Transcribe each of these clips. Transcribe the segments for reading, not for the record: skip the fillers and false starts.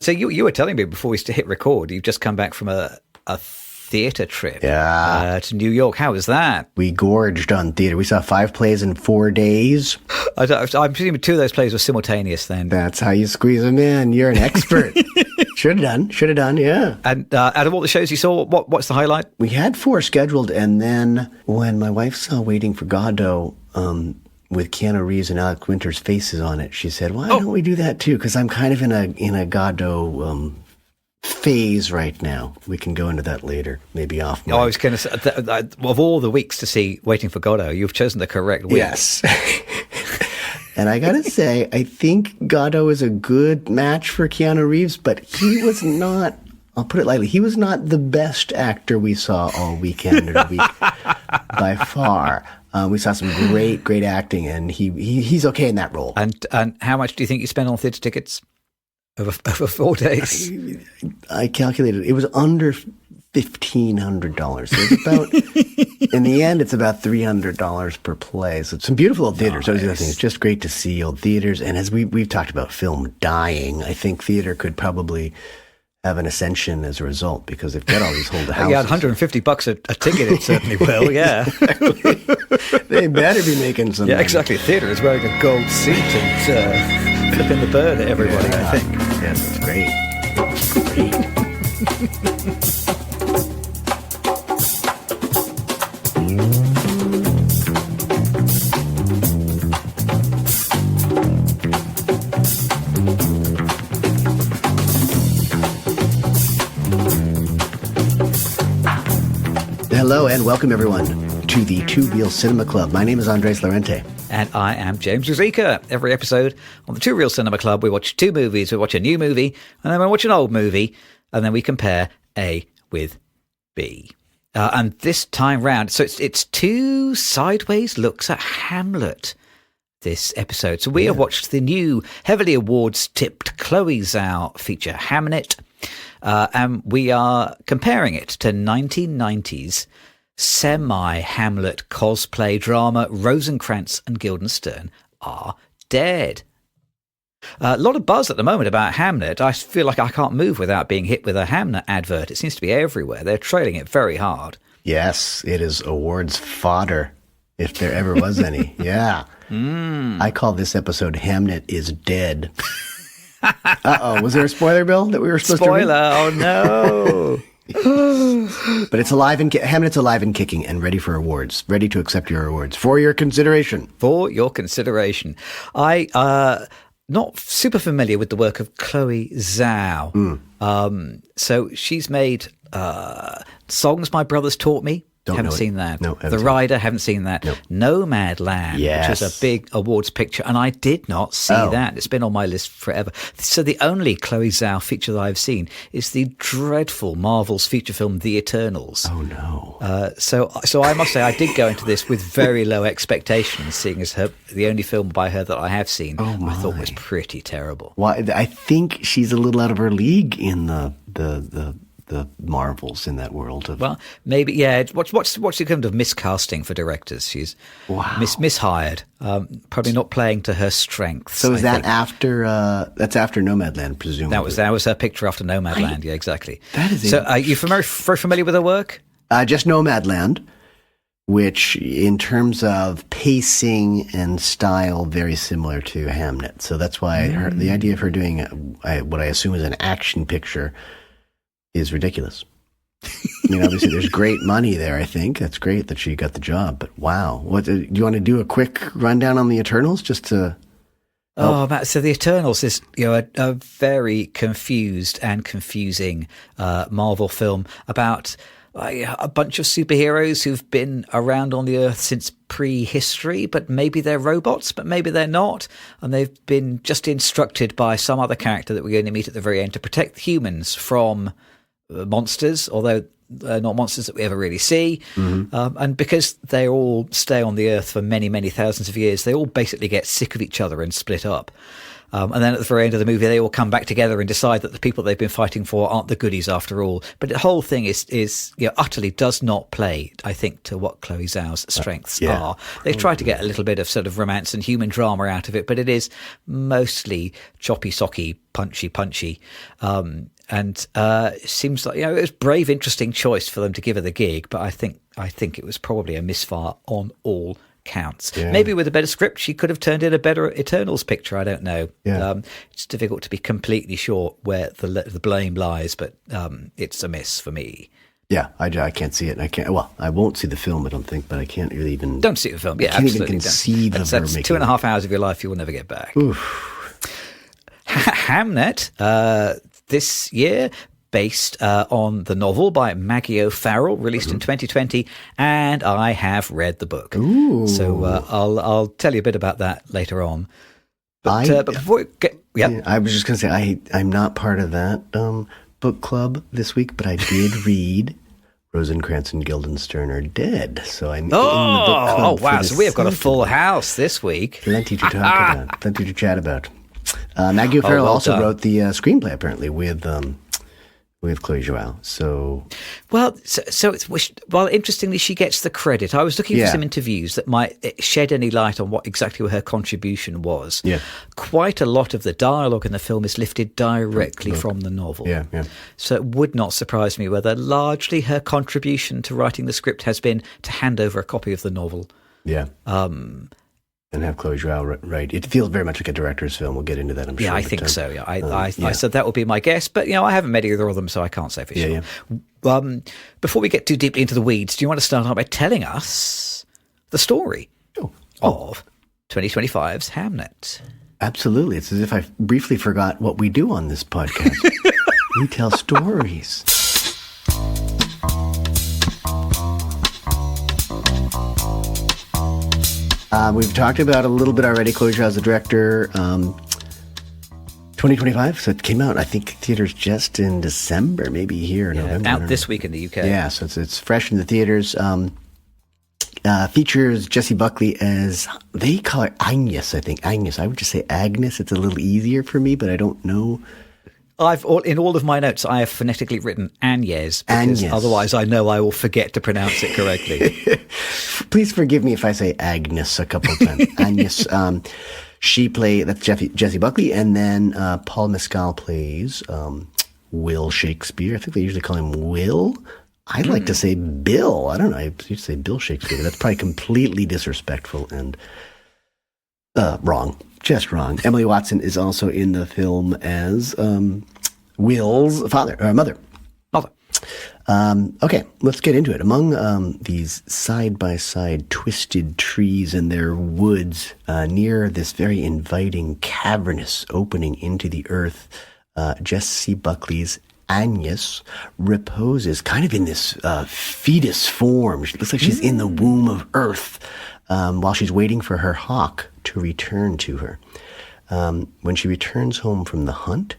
So you were telling me before we hit record, you've just come back from a theatre trip to New York. How was that? We gorged on theatre. We saw 5 plays in 4 days. I'm presuming 2 of those plays were simultaneous then. That's how you squeeze them in. You're an expert. Should have done, yeah. And out of all the shows you saw, what's the highlight? We had 4 scheduled, and then when my wife saw Waiting for Godot with Keanu Reeves and Alex Winter's faces on it, she said, why don't we do that too? Because I'm kind of in a Godot phase right now. We can go into that later, maybe off mic. I was going to say, of all the weeks to see Waiting for Godot, you've chosen the correct week. Yes. And I got to say, I think Godot is a good match for Keanu Reeves, but he was not, I'll put it lightly, he was not the best actor we saw all weekend or the week by far. We saw some great acting, and he's okay in that role. And how much do you think you spent on theatre tickets over 4 days? I calculated it was under $1,500. So it's about, in the end, it's about $300 per play. So it's some beautiful old theaters. Nice. Those are the things. It's just great to see old theaters. And as we've talked about film dying, I think theater could probably have an ascension as a result, because they've got all these old houses. Yeah, $150 a ticket, it certainly will, yeah. Exactly. They better be making some money. Exactly. Theatre is wearing a gold suit and flipping the bird at everybody, I think. Yes, it's great. Hello and welcome everyone to the Two Reel Cinema Club. My name is Andres Lorente. And I am James Ruzicka. Every episode on the Two Reel Cinema Club, we watch 2 movies. We watch a new movie, and then we watch an old movie, and then we compare A with B. And this time round, so it's 2 sideways looks at Hamlet this episode. So we have watched the new, heavily awards-tipped Chloe Zhao feature Hamnet, and we are comparing it to 1990s semi-Hamlet cosplay drama Rosencrantz and Guildenstern Are Dead. A lot of buzz at the moment about Hamnet. I feel like I can't move without being hit with a Hamnet advert. It seems to be everywhere. They're trailing it very hard. Yes, it is awards fodder, if there ever was any. Yeah. I call this episode Hamnet is Dead. Uh-oh, was there a spoiler, Bill, that we were supposed to read? Spoiler, oh no. But it's alive and Hamlet's alive and kicking and ready for awards, ready to accept your awards for your consideration. For your consideration. I not super familiar with the work of Chloe Zhao. So she's made Songs My Brothers Taught Me. Haven't seen that. No, The Rider, haven't seen that. No. Nomadland, which is a big awards picture, and I did not see that. It's been on my list forever. So the only Chloe Zhao feature that I've seen is the dreadful Marvel's feature film The Eternals. Oh no! So I must say I did go into this with very low expectations, seeing as the only film by her that I have seen, I thought was pretty terrible. Well, I think she's a little out of her league in the Marvels in that world of. Well, maybe, yeah. What's the kind of miscasting for directors? She's mishired, probably not playing to her strengths. So is that after? That's after Nomadland, presumably. That was her picture after Nomadland. Yeah, exactly. That is. So, are you very familiar with her work? Just Nomadland, which, in terms of pacing and style, very similar to Hamnet. So that's why the idea of her doing what I assume is an action picture is ridiculous. I mean, obviously, there's great money there, I think. That's great that she got the job. But wow. Do you want to do a quick rundown on the Eternals just to... Oh, Matt, so The Eternals is a very confused and confusing Marvel film about a bunch of superheroes who've been around on the Earth since prehistory, but maybe they're robots, but maybe they're not. And they've been just instructed by some other character that we're going to meet at the very end to protect humans from monsters, although not monsters that we ever really see. And because they all stay on the earth for many, many thousands of years, they all basically get sick of each other and split up. And then at the very end of the movie, they all come back together and decide that the people they've been fighting for aren't the goodies after all. But the whole thing is utterly does not play, I think, to what Chloe Zhao's strengths are. They've tried to get a little bit of sort of romance and human drama out of it, but it is mostly choppy, socky, punchy. And it seems like, it was a brave, interesting choice for them to give her the gig, but I think it was probably a misfire on all counts. Maybe with a better script she could have turned in a better Eternals picture. I don't know. It's difficult to be completely sure where the blame lies, but it's a miss for me. I can't see it. I won't see the film, I don't think, but I can't really even... Don't see the film. Yeah, I can't absolutely. even conceive of her making... 2.5 hours of your life you will never get back. Hamnet, this year, based on the novel by Maggie O'Farrell, released in 2020, and I have read the book. So I'll tell you a bit about that later on. But before we get... I was just going to say, I'm not part of that book club this week, but I did read Rosencrantz and Guildenstern Are Dead. So I'm in the book club. Oh, wow. So we have got a full house this week. Plenty to talk about. Plenty to chat about. Maggie O'Farrell also wrote the screenplay, apparently, with Chloe Zhao. So interestingly, she gets the credit. I was looking for some interviews that might shed any light on what exactly her contribution was. Quite a lot of the dialogue in the film is lifted directly from the novel. So it would not surprise me whether largely her contribution to writing the script has been to hand over a copy of the novel. And have Chloe Zhao write. It feels very much like a director's film. We'll get into that, I'm sure. Yeah, I think so. Yeah, I said that would be my guess, but I haven't met either of them, so I can't say for sure. Before we get too deeply into the weeds, do you want to start out by telling us the story of 2025's Hamnet? Absolutely. It's as if I briefly forgot what we do on this podcast. We tell stories. We've talked about a little bit already. Chloe Zhao as the director. 2025, so it came out, I think, theaters just in December, maybe here in November. Out this week in the UK. Yeah, so it's fresh in the theaters. Features Jessie Buckley as, they call her Agnes, I think. Agnes. I would just say Agnes. It's a little easier for me, but I don't know. In all of my notes, I have phonetically written Agnes, because otherwise I know I will forget to pronounce it correctly. Please forgive me if I say Agnes a couple of times. Agnes, that's Jessie Buckley, and then Paul Mescal plays Will Shakespeare. I think they usually call him Will. I'd like to say Bill. I don't know. I used to say Bill Shakespeare, but that's probably completely disrespectful and wrong. Just wrong. Emily Watson is also in the film as Will's mother. Okay, let's get into it. Among these side-by-side twisted trees in their woods near this very inviting cavernous opening into the earth, Jessie Buckley's Agnes reposes kind of in this fetus form. She looks like she's in the womb of earth while she's waiting for her hawk to return to her. When she returns home from the hunt,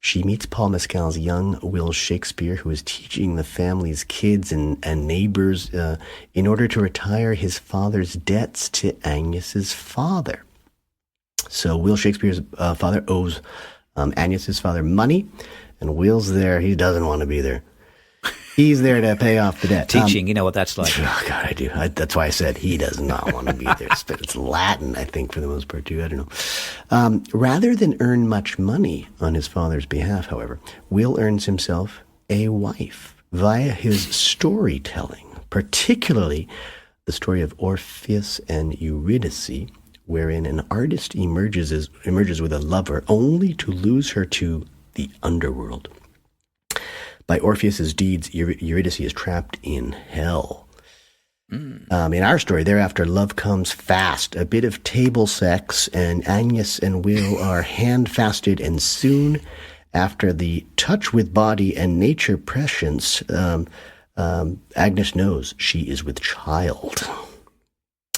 she meets Paul Mescal's young Will Shakespeare, who is teaching the family's kids and neighbors in order to retire his father's debts to Agnes's father. So Will Shakespeare's father owes Agnes's father money, and Will's there. He doesn't want to be there. He's there to pay off the debt. Teaching, you know what that's like. Oh, God, I do. That's why I said he does not want to be there. It's Latin, I think, for the most part, too. I don't know. Rather than earn much money on his father's behalf, however, Will earns himself a wife via his storytelling, particularly the story of Orpheus and Eurydice, wherein an artist emerges with a lover only to lose her to the underworld. By Orpheus's deeds, Eurydice is trapped in hell. In our story, thereafter, love comes fast. A bit of table sex, and Agnes and Will are hand-fasted, and soon after the touch with body and nature prescience, Agnes knows she is with child.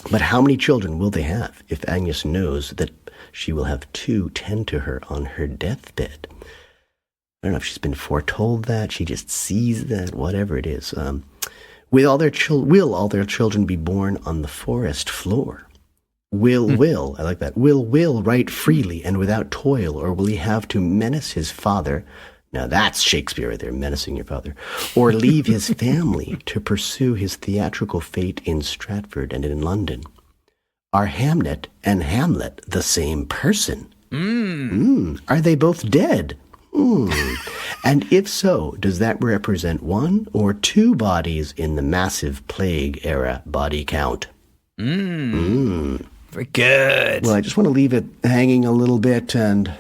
But how many children will they have if Agnes knows that she will have two tend to her on her deathbed? don't know if she's been foretold that, she just sees that, whatever it is. Will all their children be born on the forest floor? Will, I like that. Will write freely and without toil, or will he have to menace his father? Now that's Shakespeare right there, menacing your father. Or leave his family to pursue his theatrical fate in Stratford and in London. Are Hamnet and Hamlet the same person? Are they both dead? And if so, does that represent one or two bodies in the massive plague era body count? Very good. Well, I just want to leave it hanging a little bit. And,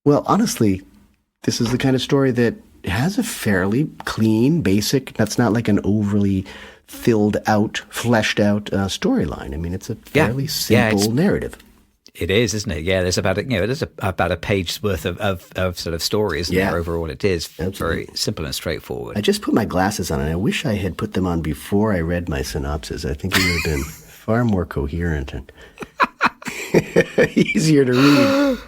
well, honestly, this is the kind of story that has a fairly clean, basic, that's not like an overly filled out, fleshed out storyline. I mean, it's a fairly simple narrative. It is, isn't it? Yeah, there's about about a page's worth of sort of story, isn't there? Overall, it is very simple and straightforward. I just put my glasses on, and I wish I had put them on before I read my synopsis. I think it would have been far more coherent and easier to read.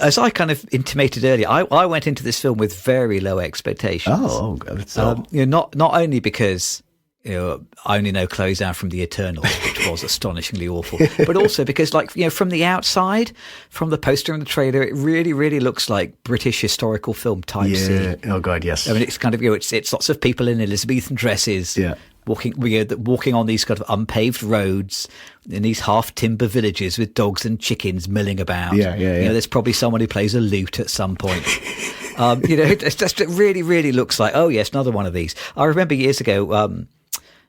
As I kind of intimated earlier, I went into this film with very low expectations. Oh, so. Not only because I only know Close Down from the Eternals, which was astonishingly awful, but also because, from the outside, from the poster and the trailer, it really, really looks like British historical film type scene. Oh God, yes. I mean, it's kind of it's lots of people in Elizabethan dresses. Yeah. Walking on these kind of unpaved roads in these half timber villages with dogs and chickens milling about. Yeah. There's probably someone who plays a lute at some point. It really, really looks like, oh yes, another one of these. I remember years ago,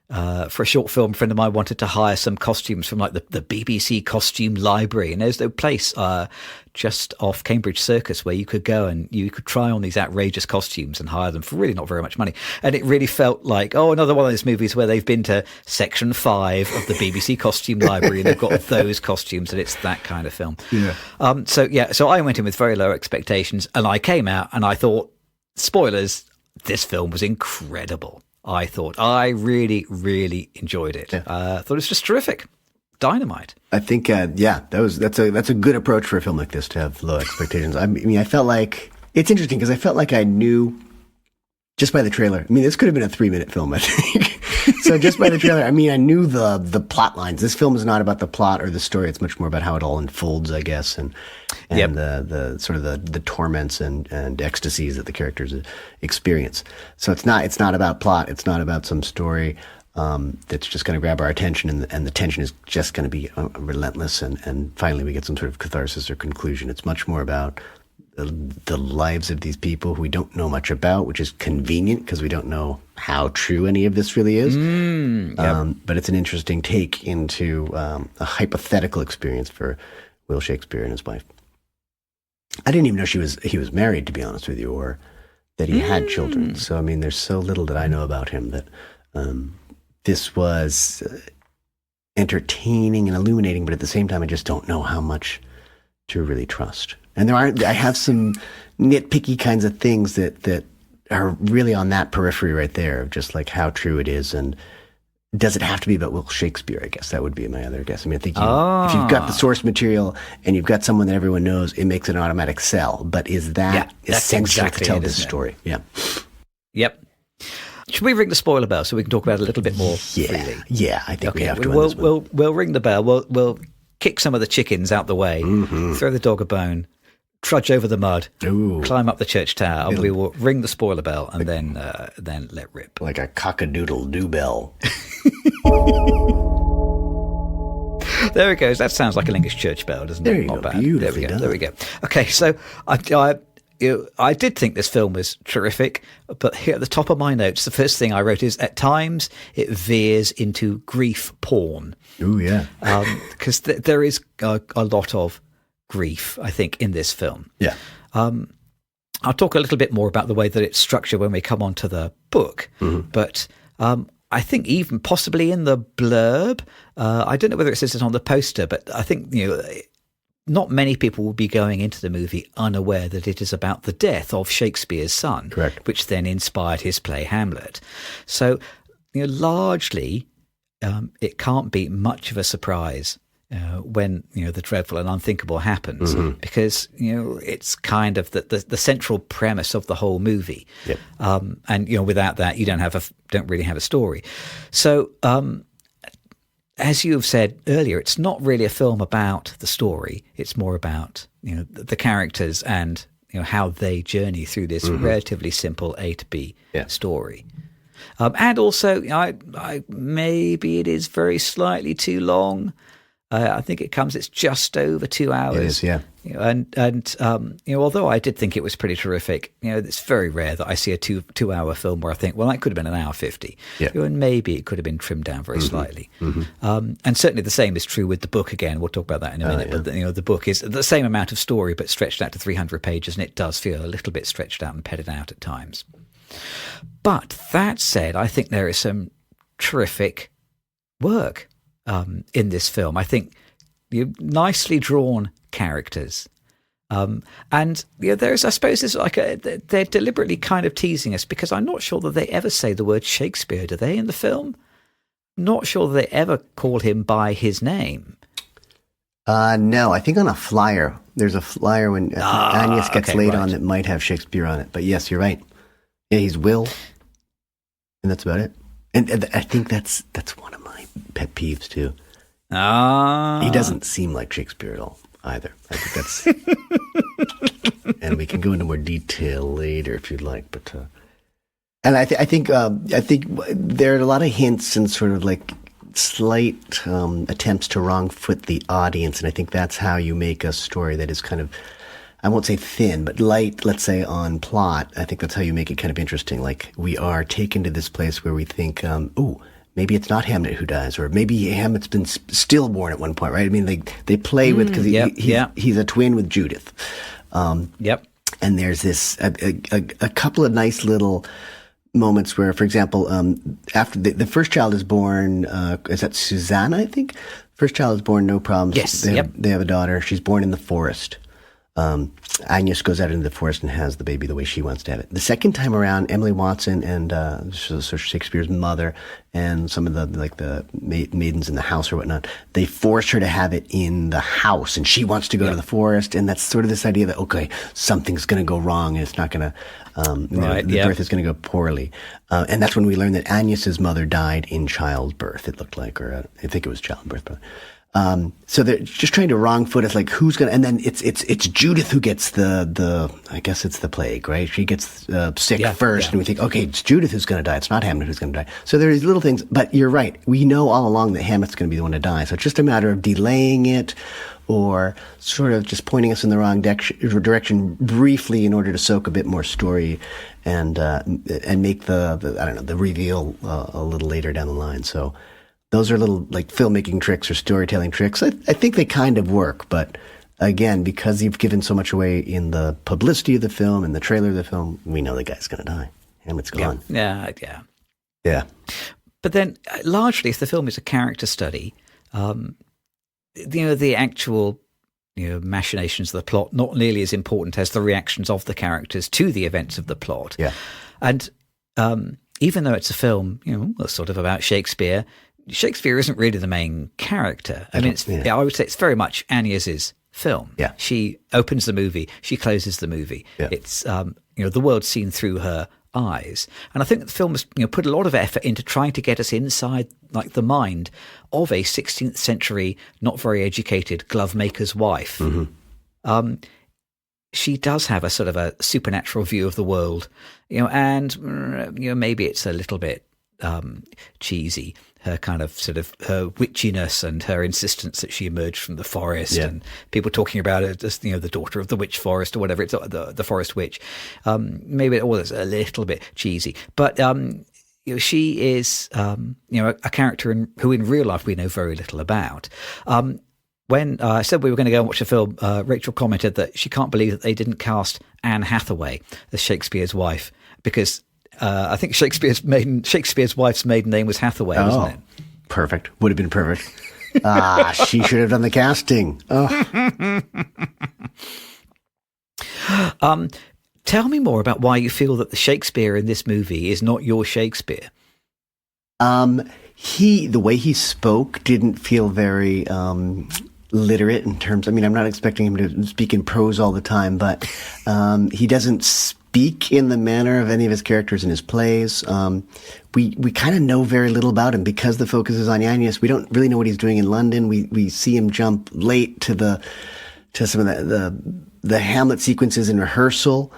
for a short film, a friend of mine wanted to hire some costumes from the BBC costume library, and there's a place just off Cambridge Circus where you could go and you could try on these outrageous costumes and hire them for really not very much money. And it really felt like, another one of those movies where they've been to section 5 of the BBC costume library and they've got those costumes, and it's that kind of film. So I went in with very low expectations, and I came out and I thought, spoilers, this film was incredible. I really, really enjoyed it. I thought it was just terrific. Dynamite. I think, that's a good approach for a film like this, to have low expectations. I mean, I felt like, it's interesting because I felt like I knew just by the trailer. I mean, this could have been a 3-minute film, I think. So just by the trailer, I mean, I knew the plot lines. This film is not about the plot or the story. It's much more about how it all unfolds, I guess, and the sort of the torments and ecstasies that the characters experience. So it's not about plot. It's not about some story that's just going to grab our attention, and the tension is just going to be relentless, and finally we get some sort of catharsis or conclusion. It's much more about the lives of these people who we don't know much about, which is convenient because we don't know how true any of this really is. But it's an interesting take into a hypothetical experience for Will Shakespeare and his wife. I didn't even know he was married, to be honest with you, or that he had children. So, I mean, there's so little that I know about him that this was entertaining and illuminating, but at the same time, I just don't know how much to really trust. And I have some nitpicky kinds of things that are really on that periphery right there, of just like how true it is, and does it have to be about Will Shakespeare? I guess that would be my other guess. I mean, I think if you've got the source material and you've got someone that everyone knows, it makes it an automatic sell. But is that essential to tell this story? Yeah. Yep. Should we ring the spoiler bell so we can talk about it a little bit more freely? Yeah, I think we have to. We'll ring the bell. We'll kick some of the chickens out the way, throw the dog a bone, trudge over the mud, climb up the church tower, and we will ring the spoiler bell and then let rip. Like a cock-a-doodle-doo bell. There it goes. That sounds like an English church bell, doesn't it? There you go. Bad. Beautifully done. There we go. Okay, so I did think this film was terrific, but here at the top of my notes, the first thing I wrote is, at times it veers into grief porn. Ooh, yeah. Because there is a lot of grief, I think, in this film. Yeah. I'll talk a little bit more about the way that it's structured when we come on to the book, but I think even possibly in the blurb, I don't know whether it says it on the poster, but I think, not many people will be going into the movie unaware that it is about the death of Shakespeare's son, correct, which then inspired his play Hamlet. So, largely, it can't be much of a surprise when the dreadful and unthinkable happens, because it's kind of the central premise of the whole movie. Yep. And without that, you don't really have a story. So as you have said earlier, it's not really a film about the story. It's more about the characters and how they journey through this relatively simple A to B story. And also, I maybe it is very slightly too long. I think it's just over 2 hours. It is, yeah. And although I did think it was pretty terrific, it's very rare that I see a two-hour film where I think, well, that could have been an hour 50. Yeah. And maybe it could have been trimmed down very slightly. And certainly the same is true with the book again. We'll talk about that in a minute. Yeah. But the book is the same amount of story, but stretched out to 300 pages, and it does feel a little bit stretched out and padded out at times. But that said, I think there is some terrific work in this film. I think nicely drawn characters. And there's, I suppose, they're deliberately kind of teasing us, because I'm not sure that they ever say the word Shakespeare, do they, in the film? Not sure that they ever call him by his name. No, I think on a flyer. There's a flyer when Agnes gets laid on that might have Shakespeare on it. But yes, you're right. Yeah, he's Will. And that's about it. And I think that's one of my pet peeves too. He doesn't seem like Shakespeare at all either. I think that's, and we can go into more detail later if you'd like. But and I think there are a lot of hints and sort of like slight attempts to wrong foot the audience, and I think that's how you make a story that is kind of, I won't say thin, but light, let's say, on plot. I think that's how you make it kind of interesting. Like, we are taken to this place where we think, maybe it's not Hamnet who dies, or maybe Hamlet's been stillborn at one point, right? I mean, they play with, because he's a twin with Judith. Yep. And there's this, a couple of nice little moments where, for example, after the first child is born, is that Susanna, I think? First child is born, no problems. Yes. They have a daughter. She's born in the forest. Agnes goes out into the forest and has the baby the way she wants to have it. The second time around, Emily Watson and so Shakespeare's mother and some of the maidens in the house or whatnot, they force her to have it in the house, and she wants to go to the forest. And that's sort of this idea that, okay, something's going to go wrong, and it's not going to, the birth is going to go poorly. And that's when we learn that Agnes's mother died in childbirth, it looked like, or I think it was childbirth, but. So they're just trying to wrong foot us, like who's gonna, and then it's Judith who gets the I guess it's the plague, right? She gets sick first, and we think, okay, it's Judith who's gonna die. It's not Hamnet who's gonna die. So there are these little things, but you're right. We know all along that Hamlet's gonna be the one to die. So it's just a matter of delaying it, or sort of just pointing us in the wrong direction briefly in order to soak a bit more story, and make the reveal a little later down the line. So. Those are little like filmmaking tricks or storytelling tricks. I think they kind of work, but again, because you've given so much away in the publicity of the film and the trailer of the film, we know the guy's going to die. Hamlet's gone. Yeah. But then, largely, if the film is a character study, the actual machinations of the plot not nearly as important as the reactions of the characters to the events of the plot. Yeah, and even though it's a film, sort of about Shakespeare isn't really the main character. I would say it's very much Agnes's film. Yeah. She opens the movie, she closes the movie. Yeah. It's the world's seen through her eyes. And I think that the film has put a lot of effort into trying to get us inside like the mind of a 16th century, not very educated glove maker's wife. Mm-hmm. She does have a sort of a supernatural view of the world, and maybe it's a little bit cheesy. Her kind of sort of her witchiness and her insistence that she emerged from the forest, and people talking about her as the daughter of the witch forest or whatever. It's the forest witch. Maybe it was a little bit cheesy, but she is a character who in real life we know very little about. When I said we were going to go and watch the film, Rachel commented that she can't believe that they didn't cast Anne Hathaway as Shakespeare's wife, because I think Shakespeare's wife's maiden name was Hathaway, wasn't it? Perfect. Would have been perfect. She should have done the casting. Tell me more about why you feel that the Shakespeare in this movie is not your Shakespeare. the way he spoke didn't feel very literate in terms. I mean, I'm not expecting him to speak in prose all the time, but he doesn't speak in the manner of any of his characters in his plays. We kind of know very little about him because the focus is on Agnes. We don't really know what he's doing in London. We see him jump late to some of the Hamlet sequences in rehearsal.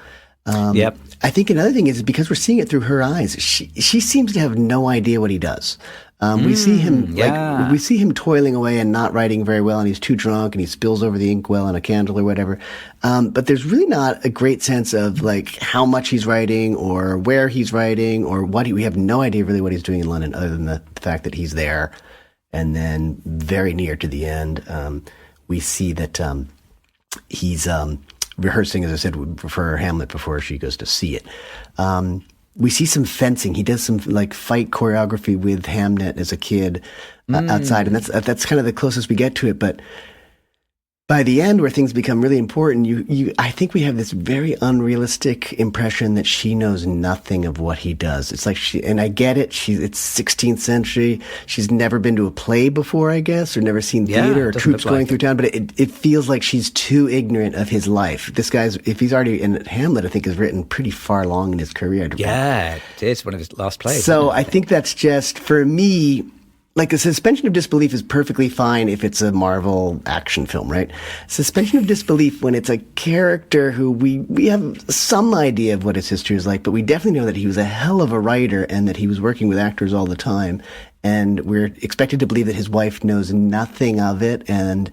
Yep. I think another thing is because we're seeing it through her eyes. She seems to have no idea what he does. We see him we see him toiling away and not writing very well, and he's too drunk and he spills over the inkwell on a candle or whatever. But there's really not a great sense of like how much he's writing or where he's writing or we have no idea really what he's doing in London other than the fact that he's there. And then very near to the end, we see that he's rehearsing, as I said, for Hamlet before she goes to see it. We see some fencing. He does some like fight choreography with Hamnet as a kid outside, and that's kind of the closest we get to it. But by the end, where things become really important, I think we have this very unrealistic impression that she knows nothing of what he does. It's like and I get it. It's 16th century. She's never been to a play before, I guess, or never seen theater or troops going through town. But it feels like she's too ignorant of his life. This guy's, if he's already in Hamlet, I think is written pretty far along in his career. Yeah, it's one of his last plays. So I think that's just, for me, like a suspension of disbelief is perfectly fine if it's a Marvel action film, right? Suspension of disbelief when it's a character who we have some idea of what his history is like, but we definitely know that he was a hell of a writer and that he was working with actors all the time. And we're expected to believe that his wife knows nothing of it. And,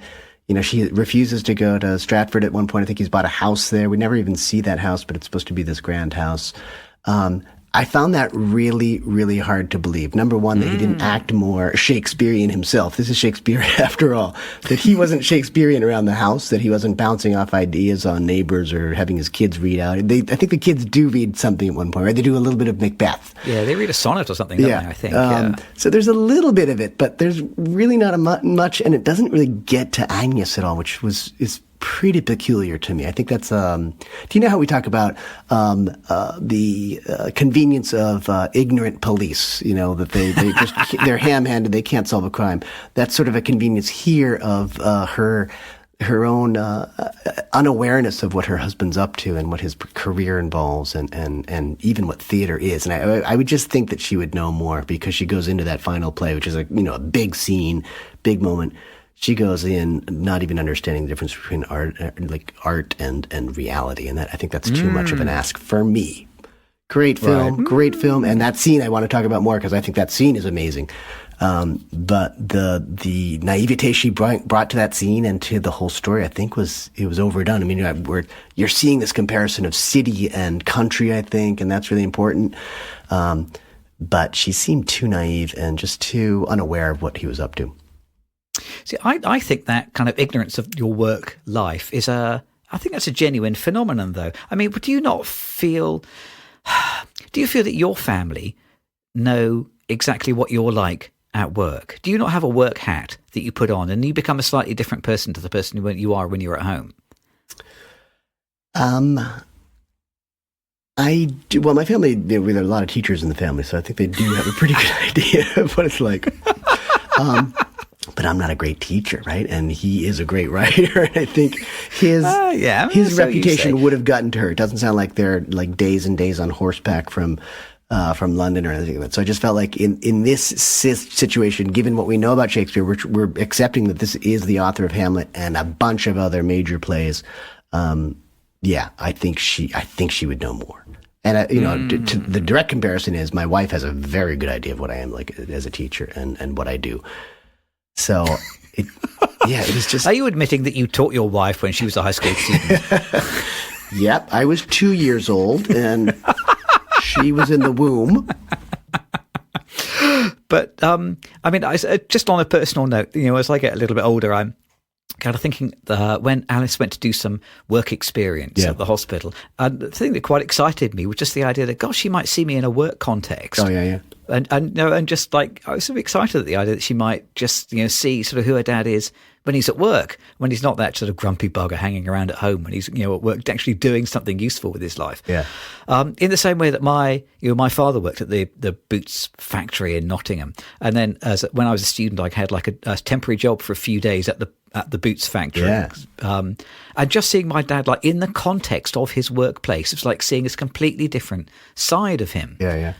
you know, she refuses to go to Stratford at one point. I think he's bought a house there. We never even see that house, but it's supposed to be this grand house. I found that really, really hard to believe. Number one, that he didn't act more Shakespearean himself. This is Shakespeare after all. That he wasn't Shakespearean around the house, that he wasn't bouncing off ideas on neighbors or having his kids read out. I think the kids do read something at one point, right? They do a little bit of Macbeth. Yeah, they read a sonnet or something, don't they, I think. So there's a little bit of it, but there's really not much, and it doesn't really get to Agnes at all, which is pretty peculiar to me. I think that's, do you know how we talk about the convenience of ignorant police, you know, that they just, they're ham-handed, they can't solve a crime. That's sort of a convenience here of her own unawareness of what her husband's up to and what his career involves and even what theater is. And I would just think that she would know more because she goes into that final play, which is a big scene, big moment. She goes in not even understanding the difference between art and reality, and I think that's too much of an ask for me. Great film, and that scene I want to talk about more because I think that scene is amazing. But the naivete she brought to that scene and to the whole story, I think it was overdone. I mean, you're seeing this comparison of city and country, I think, and that's really important. But she seemed too naive and just too unaware of what he was up to. See, I think that kind of ignorance of your work life is I think that's a genuine phenomenon, though. I mean, do you feel that your family know exactly what you're like at work? Do you not have a work hat that you put on and you become a slightly different person to the person you are when you're at home? I do. Well, my family, there are a lot of teachers in the family, so I think they do have a pretty good idea of what it's like. But I'm not a great teacher, right? And he is a great writer. And I think his reputation would have gotten to her. It doesn't sound like they're like days and days on horseback from London or anything like that. So I just felt like in this situation, given what we know about Shakespeare, we're accepting that this is the author of Hamlet and a bunch of other major plays. I think she would know more. And the direct comparison is my wife has a very good idea of what I am like as a teacher and what I do. So, it was just... Are you admitting that you taught your wife when she was a high school student? Yep, I was 2 years old, and she was in the womb. But, just on a personal note, as I get a little bit older, I'm kind of thinking when Alice went to do some work experience at the hospital, the thing that quite excited me was just the idea that, gosh, she might see me in a work context. Oh, yeah. and just like I was sort of excited at the idea that she might just see sort of who her dad is when he's at work, when he's not that sort of grumpy bugger hanging around at home, when he's at work actually doing something useful with his life. Yeah. In the same way that my father worked at the boots factory in Nottingham, and then when I was a student, I had like a temporary job for a few days at the boots factory. Yeah. And just seeing my dad like in the context of his workplace, it's like seeing this completely different side of him. Yeah.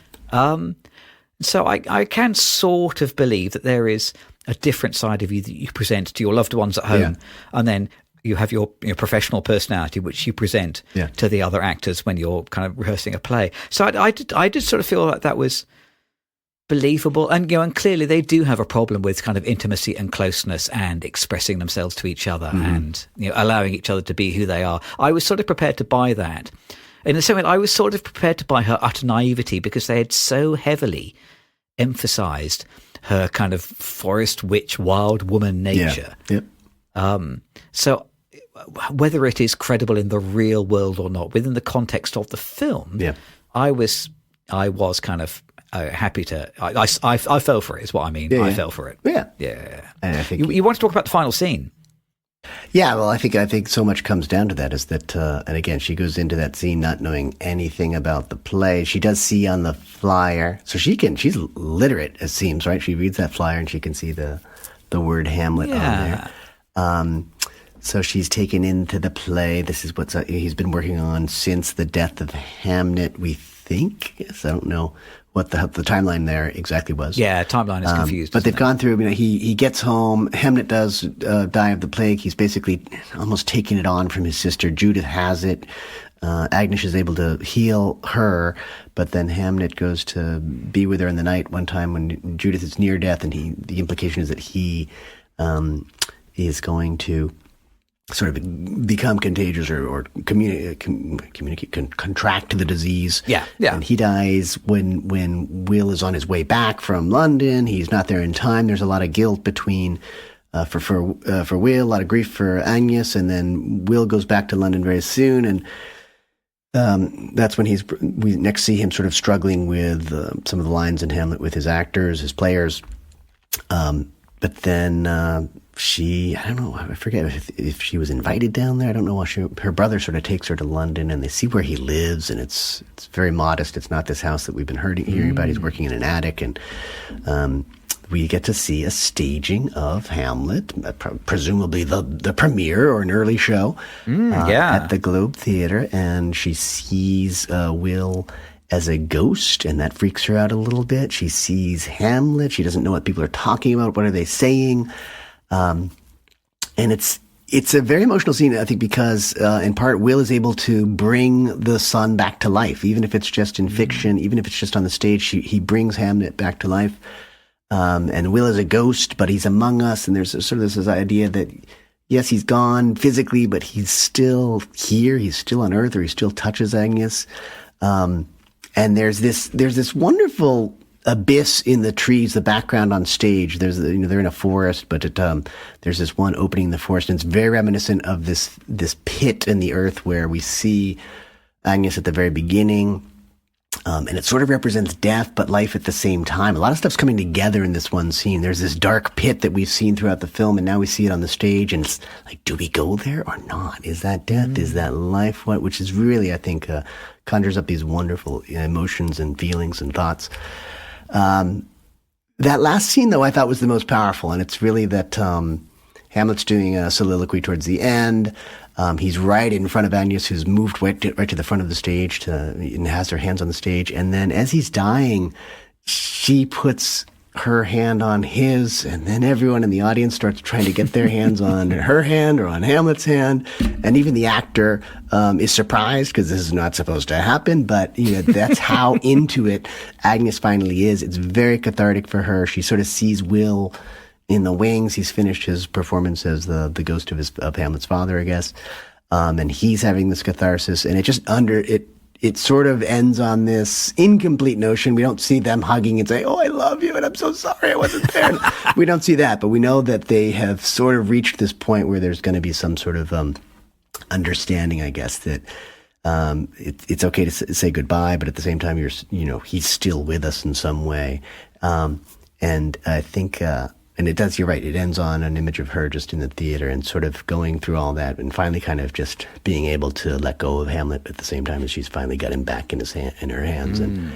So I can sort of believe that there is a different side of you that you present to your loved ones at home, and then you have your professional personality, which you present to the other actors when you're kind of rehearsing a play. So I did sort of feel like that was believable, and and clearly they do have a problem with kind of intimacy and closeness and expressing themselves to each other and allowing each other to be who they are. I was sort of prepared to buy that. In the same way, I was sort of prepared to buy her utter naivety because they had so heavily emphasized her kind of forest witch, wild woman nature. Yeah. So whether it is credible in the real world or not, within the context of the film, I was kind of happy to. I fell for it. Is what I mean. I fell for it. Yeah. And I think you want to talk about the final scene. Yeah, well, I think so much comes down to that is that, and again, she goes into that scene not knowing anything about the play. She does see on the flyer, so she's literate, it seems, right? She reads that flyer and she can see the word Hamlet on there. So she's taken into the play. This is what he's been working on since the death of Hamnet, we think. Yes, I don't know what the timeline there exactly was. Yeah, timeline is confused. But they've gone through, he gets home, Hamnet does die of the plague. He's basically almost taken it on from his sister. Judith has it. Agnes is able to heal her, but then Hamnet goes to be with her in the night one time when Judith is near death, and the implication is that he is going to sort of become contagious or contract the disease. Yeah. And he dies when Will is on his way back from London. He's not there in time. There's a lot of guilt between for Will, a lot of grief for Agnes, and then Will goes back to London very soon, and that's when we next see him sort of struggling with some of the lines in Hamlet with his actors, his players. But then I don't know, I forget if she was invited down there. I don't know. Her brother sort of takes her to London, and they see where he lives, and it's very modest. It's not this house that we've been hearing about. He's working in an attic, and we get to see a staging of Hamlet, presumably the premiere or an early show at the Globe Theatre, and she sees Will as a ghost, and that freaks her out a little bit. She sees Hamlet. She doesn't know what people are talking about. What are they saying? And it's a very emotional scene, I think, because in part Will is able to bring the son back to life, even if it's just in fiction, even if it's just on the stage. He brings Hamlet back to life. And Will is a ghost, but he's among us. And there's sort of this idea that, yes, he's gone physically, but he's still here. He's still on Earth, or he still touches Agnes. And there's this wonderful abyss in the trees, the background on stage. There's they're in a forest, but there's this one opening in the forest, and it's very reminiscent of this pit in the earth where we see Agnes at the very beginning. And it sort of represents death, but life at the same time. A lot of stuff's coming together in this one scene. There's this dark pit that we've seen throughout the film, and now we see it on the stage, and it's like, do we go there or not? Is that death? Is that life? Which is really, I think, conjures up these wonderful emotions and feelings and thoughts. That last scene, though, I thought was the most powerful, and it's really that Hamlet's doing a soliloquy towards the end. He's right in front of Agnes, who's moved right to the front of the stage and has her hands on the stage. And then as he's dying, she puts her hand on his, and then everyone in the audience starts trying to get their hands on her hand or on Hamlet's hand. And even the actor is surprised because this is not supposed to happen. But that's how into it Agnes finally is. It's very cathartic for her. She sort of sees Will in the wings. He's finished his performance as the ghost of Hamlet's father, I guess. And he's having this catharsis, and it sort of ends on this incomplete notion. We don't see them hugging and say, "Oh, I love you, and I'm so sorry I wasn't there." We don't see that, but we know that they have sort of reached this point where there's going to be some sort of understanding, I guess, that It's okay to say goodbye, but at the same time, he's still with us in some way. And I think, and it does, you're right, it ends on an image of her just in the theater and sort of going through all that and finally kind of just being able to let go of Hamlet at the same time as she's finally got him back in her hands. And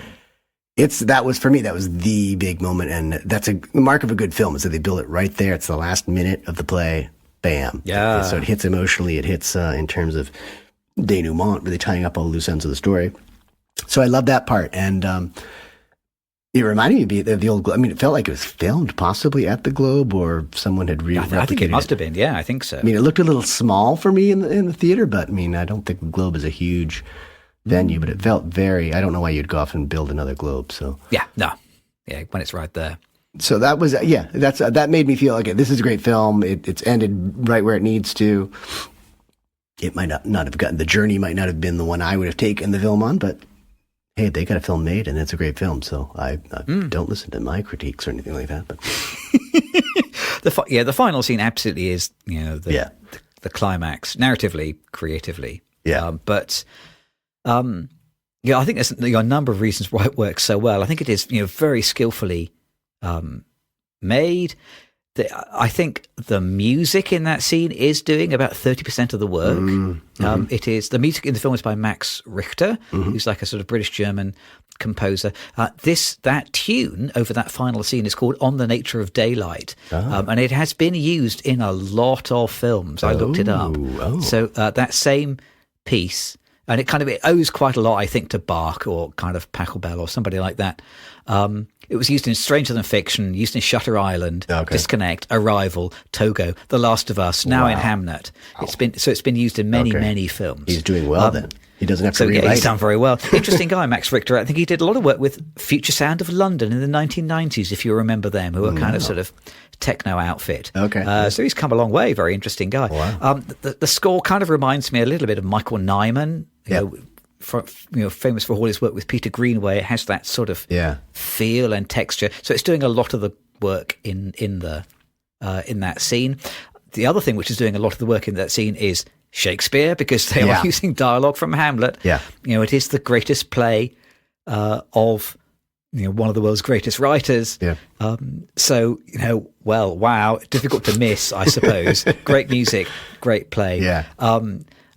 that was the big moment. And that's the mark of a good film is that they build it right there. It's the last minute of the play. Bam. Yeah. So it hits emotionally. It hits in terms of denouement, really tying up all the loose ends of the story. So I love that part. And, it reminded me of the old Globe. I mean, it felt like it was filmed possibly at the Globe or someone had replicated I think it must have been. Yeah, I think so. I mean, it looked a little small for me in the theater, but I mean, I don't think the Globe is a huge venue, but it felt I don't know why you'd go off and build another Globe. So yeah, no. Yeah, when it's right there. So that was, that made me feel like this is a great film. It's ended right where it needs to. It might not have gotten, the journey might not have been the one I would have taken the film on, but hey, they got a film made and it's a great film. So I don't listen to my critiques or anything like that. But the final scene absolutely is, the climax, narratively, creatively. Yeah. I think there's a number of reasons why it works so well. I think it is, very skillfully made. I think the music in that scene is doing about 30% of the work. It is, the music in the film is by Max Richter, who's like a sort of British-German composer. That tune over that final scene is called "On the Nature of Daylight," and it has been used in a lot of films. I looked it up. So that same piece, and it owes quite a lot, I think, to Bach or kind of Pachelbel or somebody like that. It was used in Stranger Than Fiction, used in Shutter Island, Disconnect, Arrival, Togo, The Last of Us, now in Hamnet. It's been used in many films. He's doing well then. He doesn't have to rewrite. Yeah, he's done very well. Interesting guy, Max Richter. I think he did a lot of work with Future Sound of London in the 1990s, if you remember them, who were kind of sort of techno outfit. Okay. So he's come a long way. Very interesting guy. Wow. The score kind of reminds me a little bit of Michael Nyman. Famous for all his work with Peter Greenaway. It has that sort of feel and texture. So it's doing a lot of the work in that scene. The other thing which is doing a lot of the work in that scene is Shakespeare, because they are using dialogue from Hamlet. Yeah. It is the greatest play of one of the world's greatest writers. Yeah. Wow, difficult to miss, I suppose. Great music, great play. Yeah.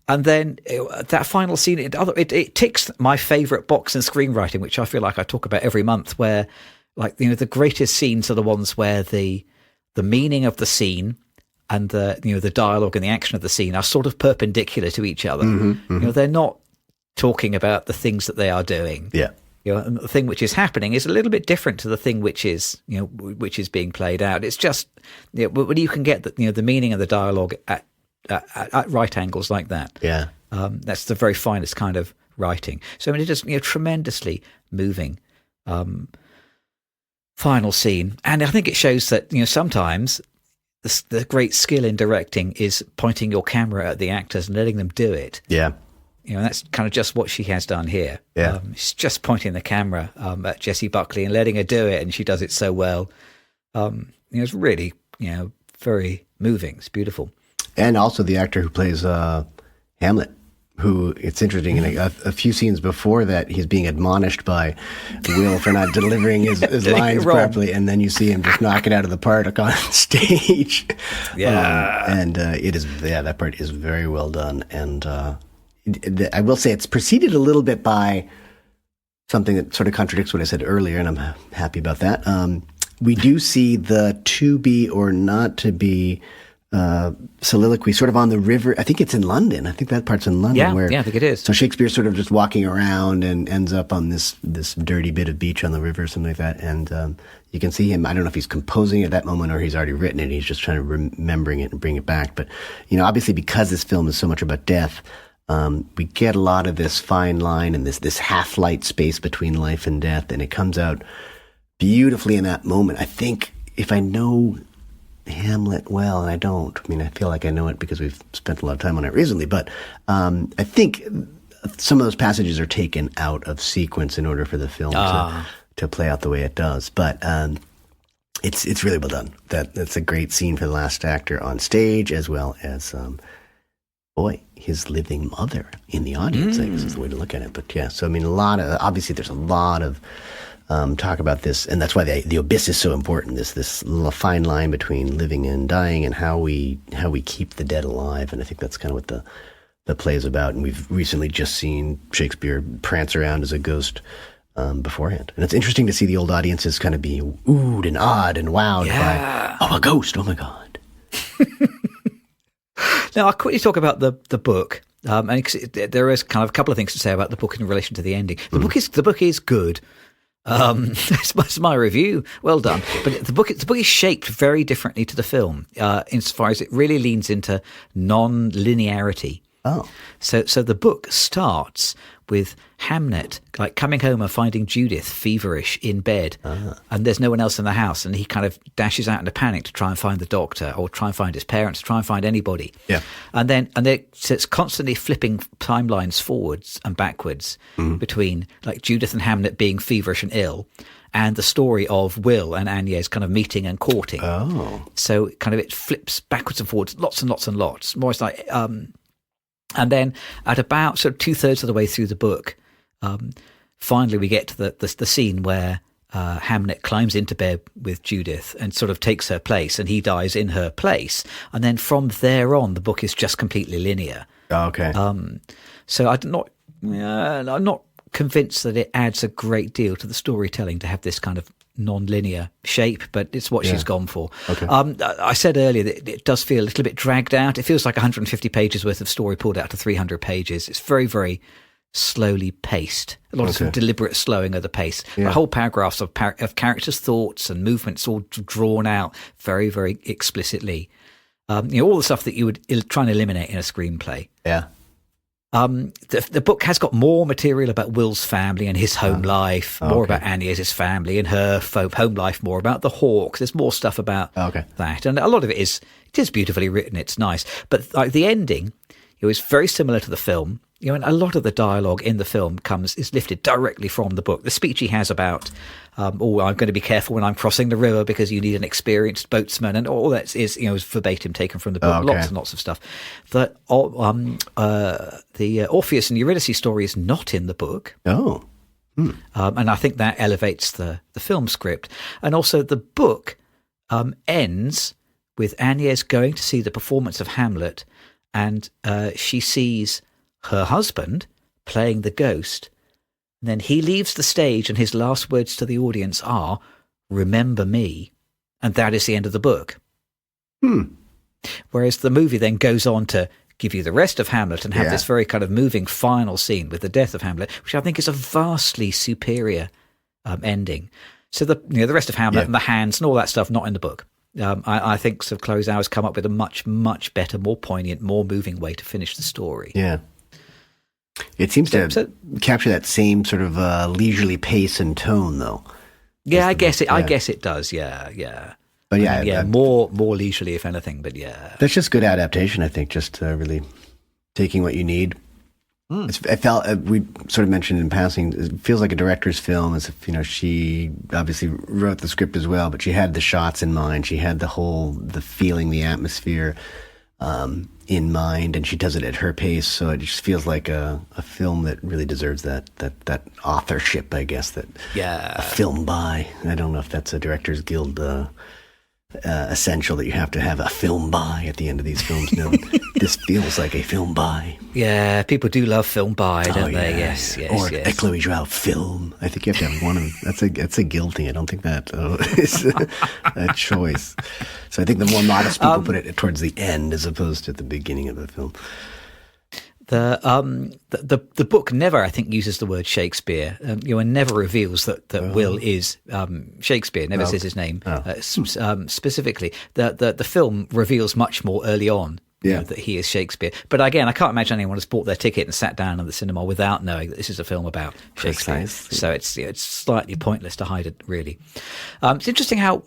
And then that final scene, it ticks my favourite box in screenwriting, which I feel like I talk about every month, where, the greatest scenes are the ones where the meaning of the scene and the dialogue and the action of the scene are sort of perpendicular to each other. They're not talking about the things that they are doing. Yeah. And the thing which is happening is a little bit different to the thing which is being played out. It's just when you can get the meaning of the dialogue at right angles like that. Yeah. That's the very finest kind of writing. So it is tremendously moving final scene. And I think it shows that sometimes the great skill in directing is pointing your camera at the actors and letting them do it. Yeah. That's kind of just what she has done here. Yeah. She's just pointing the camera at Jessie Buckley and letting her do it, and she does it so well. It's really, very moving. It's beautiful. And also the actor who plays Hamlet, who, it's interesting, in a few scenes before that, he's being admonished by Will for not delivering his lines properly, and then you see him just knock it out of the park on stage. Yeah. That part is very well done. And I will say it's preceded a little bit by something that sort of contradicts what I said earlier, and I'm happy about that. We do see the to be or not to be soliloquy sort of on the river. I think it's in London. I think that part's in London. Yeah, I think it is. So Shakespeare's sort of just walking around and ends up on this dirty bit of beach on the river or something like that. And you can see him, I don't know if he's composing at that moment or he's already written it. He's just trying to remembering it and bring it back. But, obviously because this film is so much about death, we get a lot of this fine line and this half-light space between life and death. And it comes out beautifully in that moment. I think if I know Hamlet well, and I don't. I mean, I feel like I know it because we've spent a lot of time on it recently, but I think some of those passages are taken out of sequence in order for the film to play out the way it does. But it's really well done. That's a great scene for the last actor on stage, as well as boy, his living mother in the audience, I guess is the way to look at it. But yeah, so I mean, obviously there's a lot of talk about this, and that's why the abyss is so important. This fine line between living and dying, and how we keep the dead alive. And I think that's kind of what the play is about. And we've recently just seen Shakespeare prance around as a ghost beforehand, and it's interesting to see the old audiences kind of be oohed and awed and wowed by a ghost. Oh my god! Now I'll quickly talk about the book. And there is kind of a couple of things to say about the book in relation to the ending. The book is good. That's my review. Well done. But the book is shaped very differently to the film, insofar as it really leans into non-linearity. Oh, so the book starts with Hamnet like coming home and finding Judith feverish in bed, and there's no one else in the house, and he kind of dashes out in a panic to try and find the doctor, or try and find his parents, try and find anybody. Yeah, so it's constantly flipping timelines forwards and backwards between like Judith and Hamnet being feverish and ill, and the story of Will and Agnes kind of meeting and courting. Oh, so kind of it flips backwards and forwards, lots and lots and lots. More it's like. And then at about sort of 2/3 of the way through the book, finally we get to the scene where Hamnet climbs into bed with Judith and sort of takes her place, and he dies in her place. And then from there on, the book is just completely linear. oh okay. So I'm not convinced that it adds a great deal to the storytelling to have this kind of non-linear shape, but it's what she's gone for. Okay. I said earlier that it does feel a little bit dragged out. It feels like 150 pages worth of story pulled out to 300 pages. It's very, very slowly paced. A lot of sort of deliberate slowing of the pace. The whole paragraphs of characters' thoughts and movements all drawn out very, very explicitly. All the stuff that you would try and eliminate in a screenplay. Yeah. The book has got more material about Will's family and his home life, more about Agnes's family and her home life, more about the Hawks. There's more stuff about that, and a lot of it is beautifully written. It's nice, but like the ending, it was very similar to the film. And a lot of the dialogue in the film is lifted directly from the book. The speech he has about, I'm going to be careful when I'm crossing the river because you need an experienced boatsman, and all that is verbatim taken from the book. Lots and lots of stuff. The Orpheus and Eurydice story is not in the book. Oh, and I think that elevates the film script. And also the book ends with Agnes going to see the performance of Hamlet, and she sees her husband playing the ghost. And then he leaves the stage, and his last words to the audience are, "Remember me." And that is the end of the book. Whereas the movie then goes on to give you the rest of Hamlet and have this very kind of moving final scene with the death of Hamlet, which I think is a vastly superior ending. So the rest of Hamlet and the hands and all that stuff, not in the book. I think sort of Chloe Zhao's come up with a much, much better, more poignant, more moving way to finish the story. Yeah. It seems to capture that same sort of leisurely pace and tone, though. Yeah, I guess it does. Yeah. But more leisurely, if anything. But yeah, that's just good adaptation. I think just really taking what you need. I felt we sort of mentioned in passing. It feels like a director's film, as if she obviously wrote the script as well, but she had the shots in mind. She had the feeling, the atmosphere in mind, and she does it at her pace. So it just feels like a film that really deserves that authorship, I guess. A film by. I don't know if that's a Directors Guild essential that you have to have a film by at the end of these films. No, this feels like a film by. Yeah, people do love film by, don't they? Yes. Or a Chloe Zhao film. I think you have to have one of them. That's a guild thing. I don't think that is a choice. So I think the more modest people put it towards the end as opposed to the beginning of the film. The book never, I think, uses the word Shakespeare. And never reveals that Will is Shakespeare. Never says his name specifically. The film reveals much more early on that he is Shakespeare. But again, I can't imagine anyone has bought their ticket and sat down at the cinema without knowing that this is a film about Shakespeare. Precisely. So it's slightly pointless to hide it, really. It's interesting how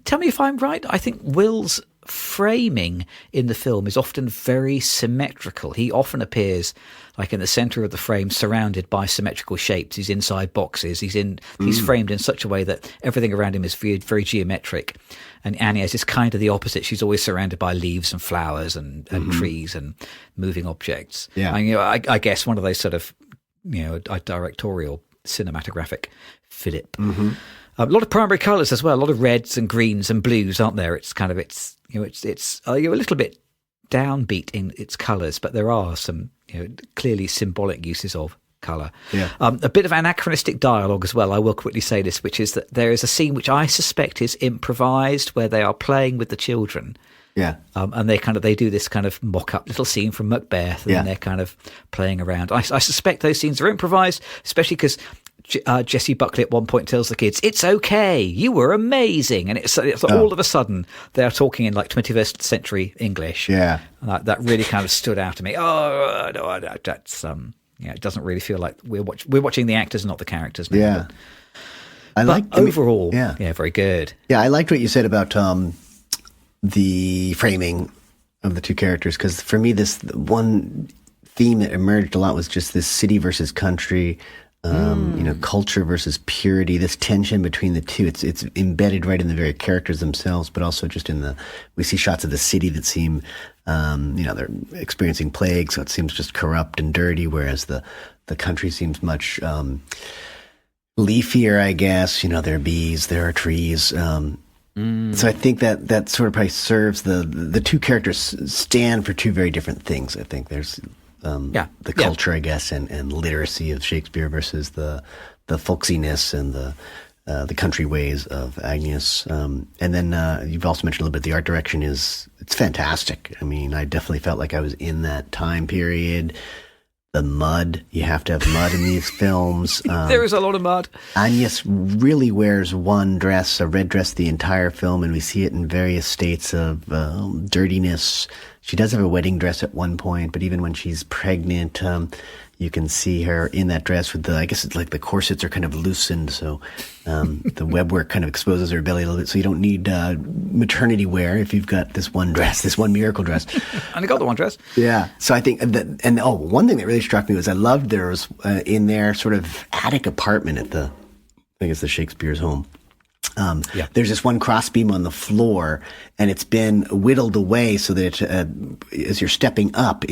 tell me if I'm right. I think Will's framing in the film is often very symmetrical. He often appears like in the center of the frame, surrounded by symmetrical shapes. He's inside boxes. He's framed in such a way that everything around him is very, very geometric. And Agnès is kind of the opposite. She's always surrounded by leaves and flowers and trees and moving objects. Yeah. And, I guess one of those sort of, a directorial cinematographic fillip. A lot of primary colours as well. A lot of reds and greens and blues, aren't there? It's kind of it's a little bit downbeat in its colours, but there are some clearly symbolic uses of colour. Yeah. A bit of anachronistic dialogue as well. I will quickly say this, which is that there is a scene which I suspect is improvised where they are playing with the children. Yeah. And they do this kind of mock-up little scene from Macbeth, and they're kind of playing around. I suspect those scenes are improvised, especially because Jessie Buckley at one point tells the kids, "It's okay, you were amazing," and it's all of a sudden they're talking in like 21st century English. Yeah, and that really kind of stood out to me. Oh no, that's it doesn't really feel like we're watching the actors, not the characters now. Yeah, overall, very good. Yeah, I liked what you said about the framing of the two characters, because for me, this one theme that emerged a lot was just this city versus country. Culture versus purity, this tension between the two. It's embedded right in the very characters themselves, but also just we see shots of the city that seem, they're experiencing plague, so it seems just corrupt and dirty, whereas the country seems much leafier, I guess. There are bees, there are trees. So I think that sort of probably serves the two characters stand for two very different things. I think there's the culture, I guess, and literacy of Shakespeare versus the folksiness and the country ways of Agnès. And then you've also mentioned a little bit the art direction it's fantastic. I mean, I definitely felt like I was in that time period. The mud, you have to have mud in these films. There is a lot of mud. Agnès really wears one dress, a red dress, the entire film, and we see it in various states of dirtiness. She does have a wedding dress at one point, but even when she's pregnant, you can see her in that dress with I guess it's like the corsets are kind of loosened, so the webwork kind of exposes her belly a little bit, so you don't need maternity wear if you've got this one dress, this one miracle dress. And I got the one dress. Yeah, so I think one thing that really struck me was I loved there was in their sort of attic apartment at I think it's the Shakespeare's home. There's this one crossbeam on the floor, and it's been whittled away so that as you're stepping up,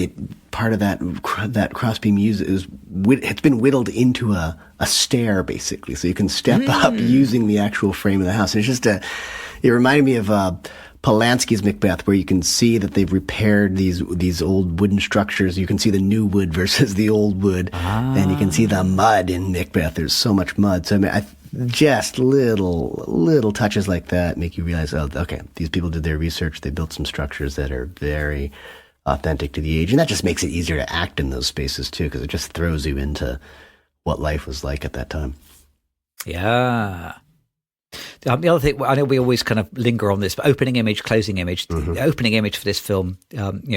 part of that crossbeam it's been whittled into a stair, basically, so you can step up using the actual frame of the house. And it's just it reminded me of Polanski's Macbeth, where you can see that they've repaired these old wooden structures. You can see the new wood versus the old wood, and you can see the mud in Macbeth. There's so much mud. So I mean, just little touches like that make you realize, okay, these people did their research. They built some structures that are very authentic to the age, and that just makes it easier to act in those spaces too, because it just throws you into what life was like at that time. Yeah. The other thing, I know we always kind of linger on this, but opening image, closing image, the opening image for this film,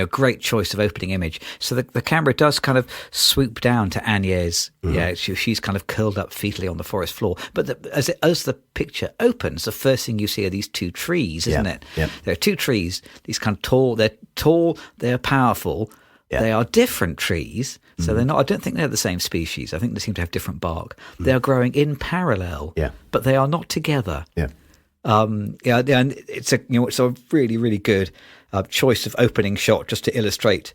great choice of opening image. So the camera does kind of swoop down to Agnès. Yeah, she's kind of curled up fetally on the forest floor. But as the picture opens, the first thing you see are these two trees, isn't it? Yep. There are two trees, these kind of tall, they're powerful. Yeah. They are different trees, so they're not. I don't think they're the same species. I think they seem to have different bark. They are growing in parallel, but they are not together. Yeah, and it's a really, really good choice of opening shot just to illustrate,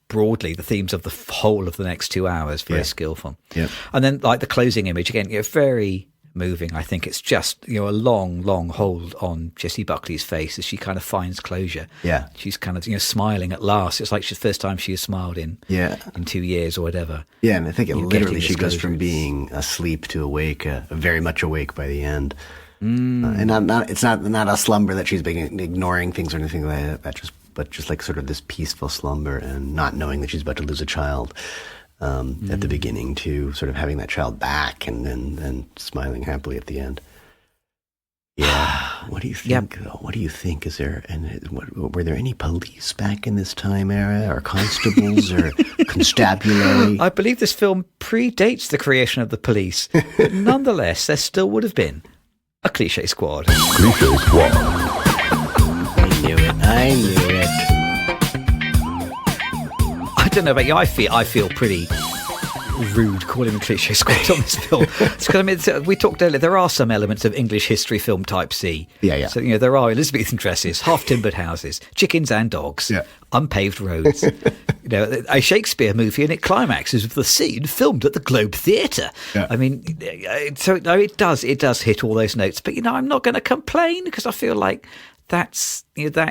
broadly the themes of the whole of the next 2 hours. Very skillful. Yeah, and then like the closing image again, very moving. I think it's just a long hold on Jessie Buckley's face as she kind of finds closure. Yeah, she's kind of smiling at last. It's like the first time she has smiled in 2 years or whatever. Yeah, and I think literally she goes from being asleep to awake, very much awake by the end. And it's not a slumber that she's been ignoring things or anything like that. But just like sort of this peaceful slumber and not knowing that she's about to lose a child. At the beginning, to sort of having that child back and then smiling happily at the end. Yeah. What do you think, though? What do you think? Were there any police back in this time era, or constables, or constabulary? I believe this film predates the creation of the police, but nonetheless, there still would have been a cliché squad. Cliché squad. Thank you. I knew it. I don't know about you. I feel pretty rude calling the cliche squad on this film. It's 'cause, I mean, we talked earlier, there are some elements of English history film type C. Yeah. So, there are Elizabethan dresses, half-timbered houses, chickens and dogs, Yeah. unpaved roads. A Shakespeare movie, and it climaxes with the scene filmed at the Globe Theatre. Yeah. I mean, so no, it does hit all those notes. But, I'm not going to complain because I feel like that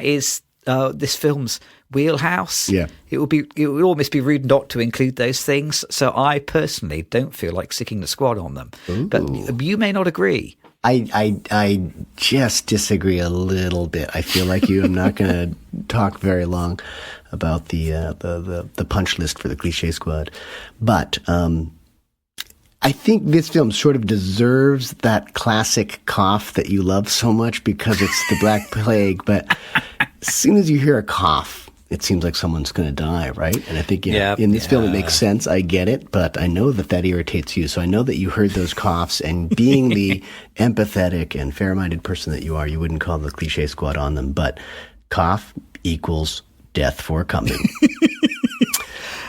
is this film's wheelhouse. Yeah. It would almost be rude not to include those things. So I personally don't feel like sicking the squad on them. Ooh. But you may not agree. I just disagree a little bit. I feel like I'm not going to talk very long about the punch list for the cliche squad, but I think this film sort of deserves that classic cough that you love so much because it's the Black Plague. But as soon as you hear a cough, it seems like someone's going to die, right? And I think in this film it makes sense. I get it, but I know that irritates you. So I know that you heard those coughs, and being the empathetic and fair-minded person that you are, you wouldn't call the cliche squad on them. But cough equals death forthcoming.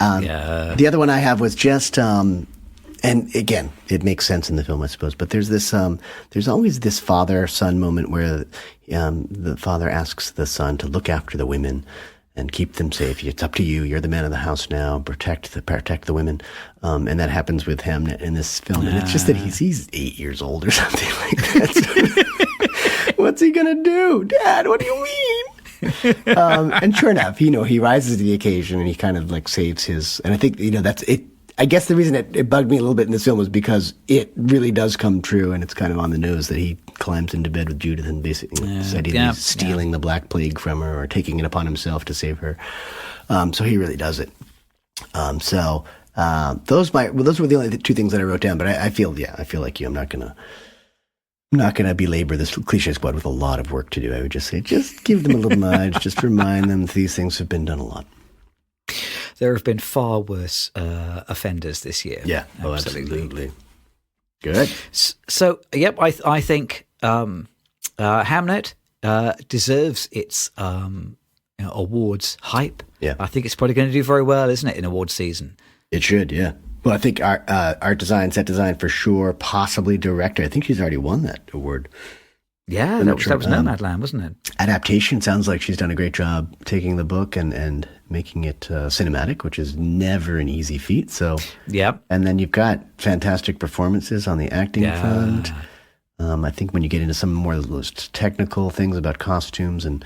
The other one I have was just, and again, it makes sense in the film, I suppose. But there's this, there's always this father-son moment where the father asks the son to look after the women and keep them safe. It's up to you. You're the man of the house now. Protect the women. And that happens with Hamnet in this film. And it's just that he's 8 years old or something like that. What's he gonna do, Dad? What do you mean? And sure enough, he rises to the occasion and he kind of like saves his. And I think that's it. I guess the reason it bugged me a little bit in this film was because it really does come true, and it's kind of on the nose that he climbs into bed with Judith and basically said he's stealing the Black Plague from her or taking it upon himself to save her. So he really does it. Those were the only two things that I wrote down. But I feel like you. I'm not gonna belabor this cliche squad with a lot of work to do. I would just say, just give them a little nudge, just remind them that these things have been done a lot. There have been far worse offenders this year. Yeah, absolutely. Good. So, yep, I think Hamnet deserves its awards hype. Yeah. I think it's probably going to do very well, isn't it, in awards season? It should, yeah. Well, I think art design, set design for sure, possibly director. I think she's already won that award. Yeah, that was Nomadland, wasn't it? Adaptation sounds like she's done a great job taking the book and making it cinematic, which is never an easy feat. So, yeah. And then you've got fantastic performances on the acting front. I think when you get into some more of those technical things about costumes and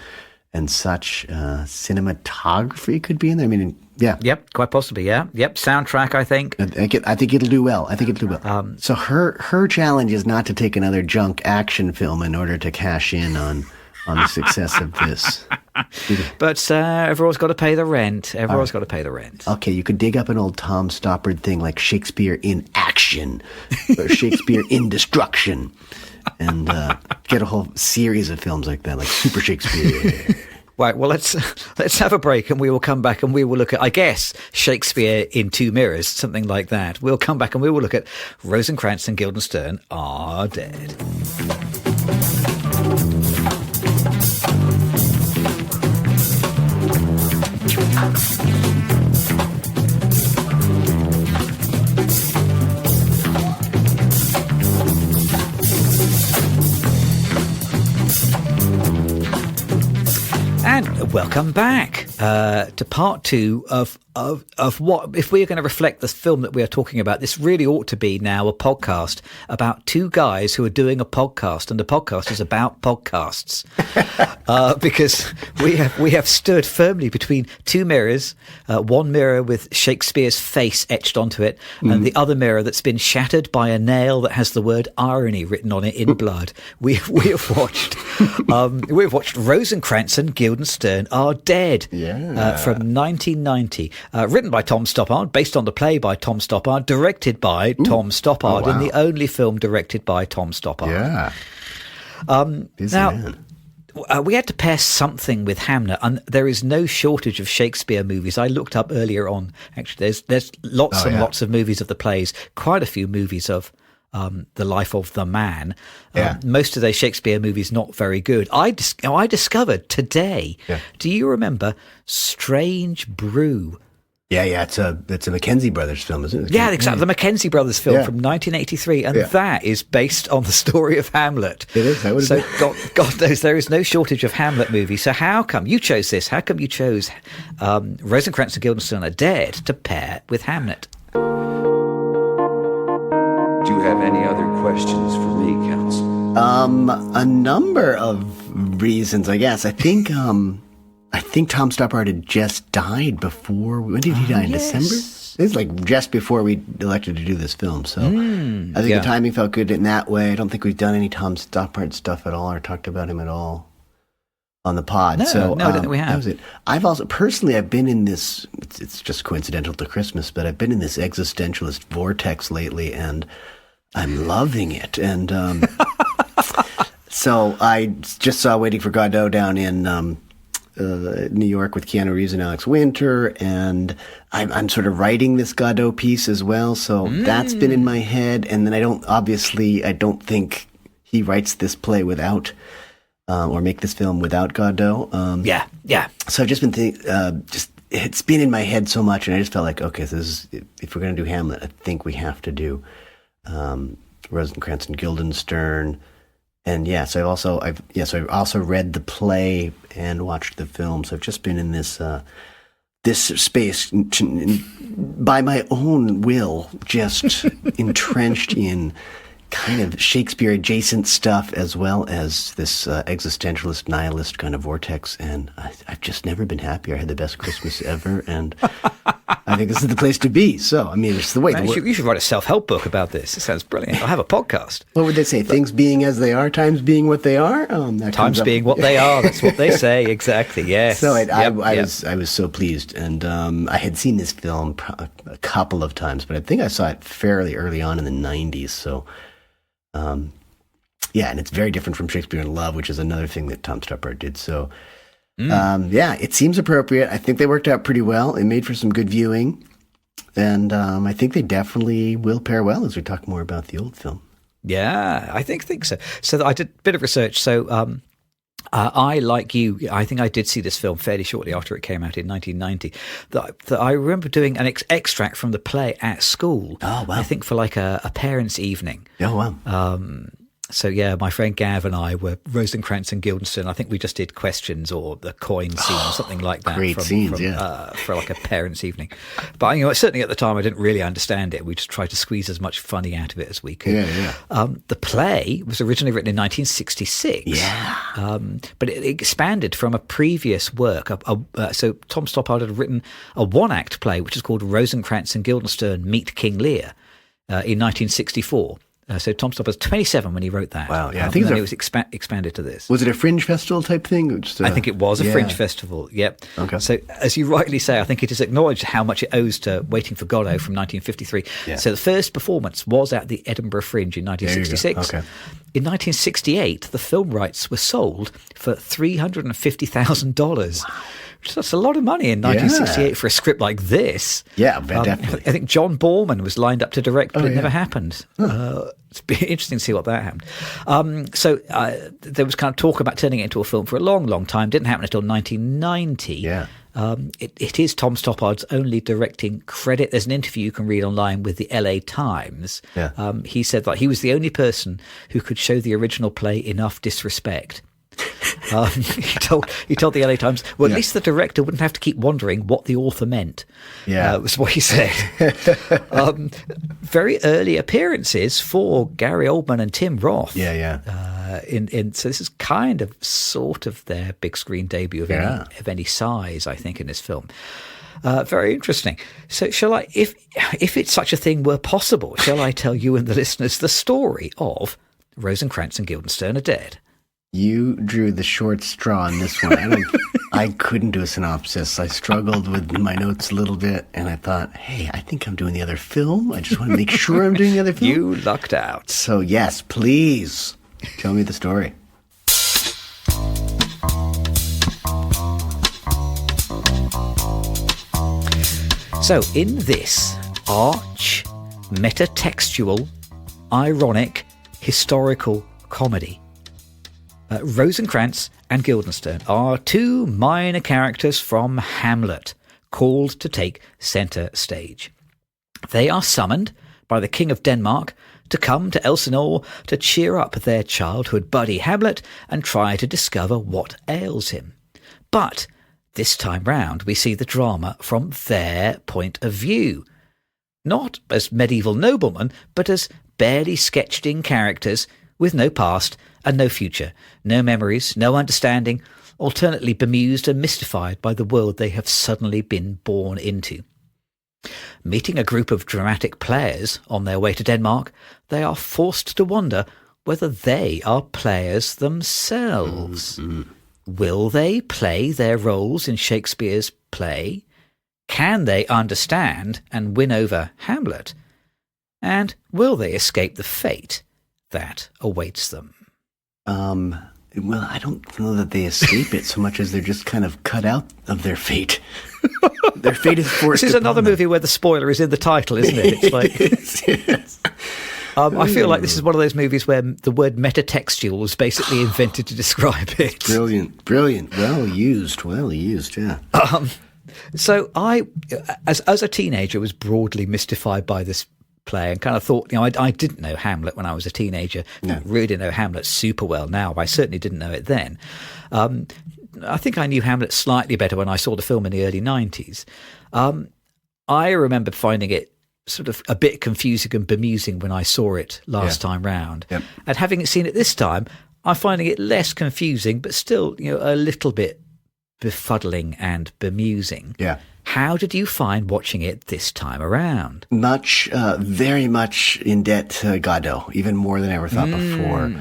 such, cinematography could be in there. I mean, yeah. Yep, quite possibly, yeah. Yep, soundtrack, I think. I think it'll do well. So her challenge is not to take another junk action film in order to cash in on the success of this. But everyone's got to pay the rent. Got to pay the rent. Okay, you could dig up an old Tom Stoppard thing like Shakespeare in Action or Shakespeare in Destruction and get a whole series of films like that, like Super Shakespeare. Right, well, let's have a break and we will come back and we will look at, I guess, Shakespeare in Two Mirrors, something like that. We'll come back and we will look at Rosencrantz and Guildenstern Are Dead. And welcome back to part two of what, if we are going to reflect the film that we are talking about, this really ought to be now a podcast about two guys who are doing a podcast, and the podcast is about podcasts, because we have stood firmly between two mirrors, one mirror with Shakespeare's face etched onto it, and the other mirror that's been shattered by a nail that has the word irony written on it in blood. We have watched Rosencrantz and Guildenstern Are Dead, from 1990. Written by Tom Stoppard, based on the play by Tom Stoppard, directed by Tom Stoppard, and the only film directed by Tom Stoppard. Yeah. Now, we had to pair something with Hamnet, and there is no shortage of Shakespeare movies. I looked up earlier on, actually, there's lots and lots of movies of the plays, quite a few movies of The Life of the Man. Yeah. Most of those Shakespeare movies not very good. I discovered today. Yeah. Do you remember Strange Brew? Yeah. It's a Mackenzie Brothers film, isn't it? Yeah, exactly. The Mackenzie Brothers film from 1983, and that is based on the story of Hamlet. It is. So God knows there is no shortage of Hamlet movies. So how come you chose this? How come you chose Rosencrantz and Guildenstern Are Dead to pair with Hamnet? Do you have any other questions for me, Counsel? A number of reasons, I guess. I think Tom Stoppard had just died before. When did he die? In December? It's like just before we elected to do this film. So I think the timing felt good in that way. I don't think we've done any Tom Stoppard stuff at all or talked about him at all on the pod. No, so, I don't think we have. That was it. I've been in this, it's just coincidental to Christmas, but I've been in this existentialist vortex lately, and I'm loving it. And so I just saw Waiting for Godot down in New York with Keanu Reeves and Alex Winter, and I'm sort of writing this Godot piece as well. So that's been in my head. And then I don't think he writes this play without or make this film without Godot. Yeah. So I've just been it's been in my head so much, and I just felt like, okay, if we're going to do Hamlet, I think we have to do Rosencrantz and Guildenstern, and I've also read the play and watched the film. So I've just been in this space by my own will, just entrenched in kind of Shakespeare adjacent stuff, as well as this existentialist nihilist kind of vortex. And I've just never been happier. I had the best Christmas ever, and I think this is the place to be. So, I mean, it's the way. You should write a self-help book about this. It sounds brilliant. I'll have a podcast. What would they say? Things being as they are, times being what they are? Times being what they are. That's what they say. Exactly. Yes. So I was so pleased. And I had seen this film a couple of times, but I think I saw it fairly early on in the 90s. So, and it's very different from Shakespeare in Love, which is another thing that Tom Stoppard did. So, it seems appropriate. I think they worked out pretty well. It made for some good viewing. And I think they definitely will pair well as we talk more about the old film. Yeah, I think so. So I did a bit of research. So I, like you, I think I did see this film fairly shortly after it came out in 1990. That I remember doing an extract from the play at school. Oh, wow. I think for like a parents' evening. Oh, wow. So, my friend Gav and I were Rosencrantz and Guildenstern. I think we just did questions or the coin scene or something like that. Great scenes, for like a parents' evening. But, certainly at the time I didn't really understand it. We just tried to squeeze as much funny out of it as we could. Yeah. The play was originally written in 1966. Yeah. But it expanded from a previous work. So Tom Stoppard had written a one-act play, which is called Rosencrantz and Guildenstern Meet King Lear in 1964. So Tom Stoppard was 27 when he wrote that. Wow, yeah. I think it was expanded to this. Was it a fringe festival type thing? I think it was a fringe festival, yep. Okay. So as you rightly say, I think it is acknowledged how much it owes to Waiting for Godot from 1953. Yeah. So the first performance was at the Edinburgh Fringe in 1966. Okay. In 1968, the film rights were sold for $350,000. Wow. That's a lot of money in 1968 for a script like this. Yeah, definitely. I think John Borman was lined up to direct, but it never happened. It's been interesting to see what that happened. So there was kind of talk about turning it into a film for a long, long time. Didn't happen until 1990. Yeah. It is Tom Stoppard's only directing credit. There's an interview you can read online with the LA Times. Yeah. He said that he was the only person who could show the original play enough disrespect. He told the LA Times, well, at least the director wouldn't have to keep wondering what the author meant. Yeah. Was what he said. Very early appearances for Gary Oldman and Tim Roth. Yeah. So this is kind of sort of their big screen debut of any size, I think, in this film. Very interesting. So shall I, if it's such a thing were possible, shall I tell you and the listeners the story of Rosencrantz and Guildenstern Are Dead? You drew the short straw on this one. I couldn't do a synopsis. I struggled with my notes a little bit, and I thought, hey, I think I'm doing the other film. I just want to make sure I'm doing the other film. You lucked out. So, yes, please tell me the story. So, in this arch metatextual ironic historical comedy. Rosencrantz and Guildenstern are two minor characters from Hamlet, called to take centre stage. They are summoned by the King of Denmark to come to Elsinore to cheer up their childhood buddy Hamlet and try to discover what ails him. But this time round, we see the drama from their point of view. Not as medieval noblemen, but as barely sketched-in characters with no past and no future, no memories, no understanding, alternately bemused and mystified by the world they have suddenly been born into. Meeting a group of dramatic players on their way to Denmark, they are forced to wonder whether they are players themselves. Will they play their roles in Shakespeare's play? Can they understand and win over Hamlet? And will they escape the fate that awaits them? Well, I don't know that they escape it so much as they're just kind of cut out of their fate. Their fate is forced. This is another movie where the spoiler is in the title, isn't it? It's like, yes. I feel like this is one of those movies where the word metatextual was basically invented to describe it. Brilliant. Well used, yeah. So I, as a teenager, was broadly mystified by this play and kind of thought, I didn't know Hamlet when I was a teenager. No. I really know Hamlet super well now. I certainly didn't know it then. I think I knew Hamlet slightly better when I saw the film in the early 90s. I remember finding it sort of a bit confusing and bemusing when I saw it last time round. Yep. And having seen it this time, I'm finding it less confusing, but still, a little bit befuddling and bemusing. Yeah. How did you find watching it this time around? Very much in debt to Godot, even more than I ever thought before.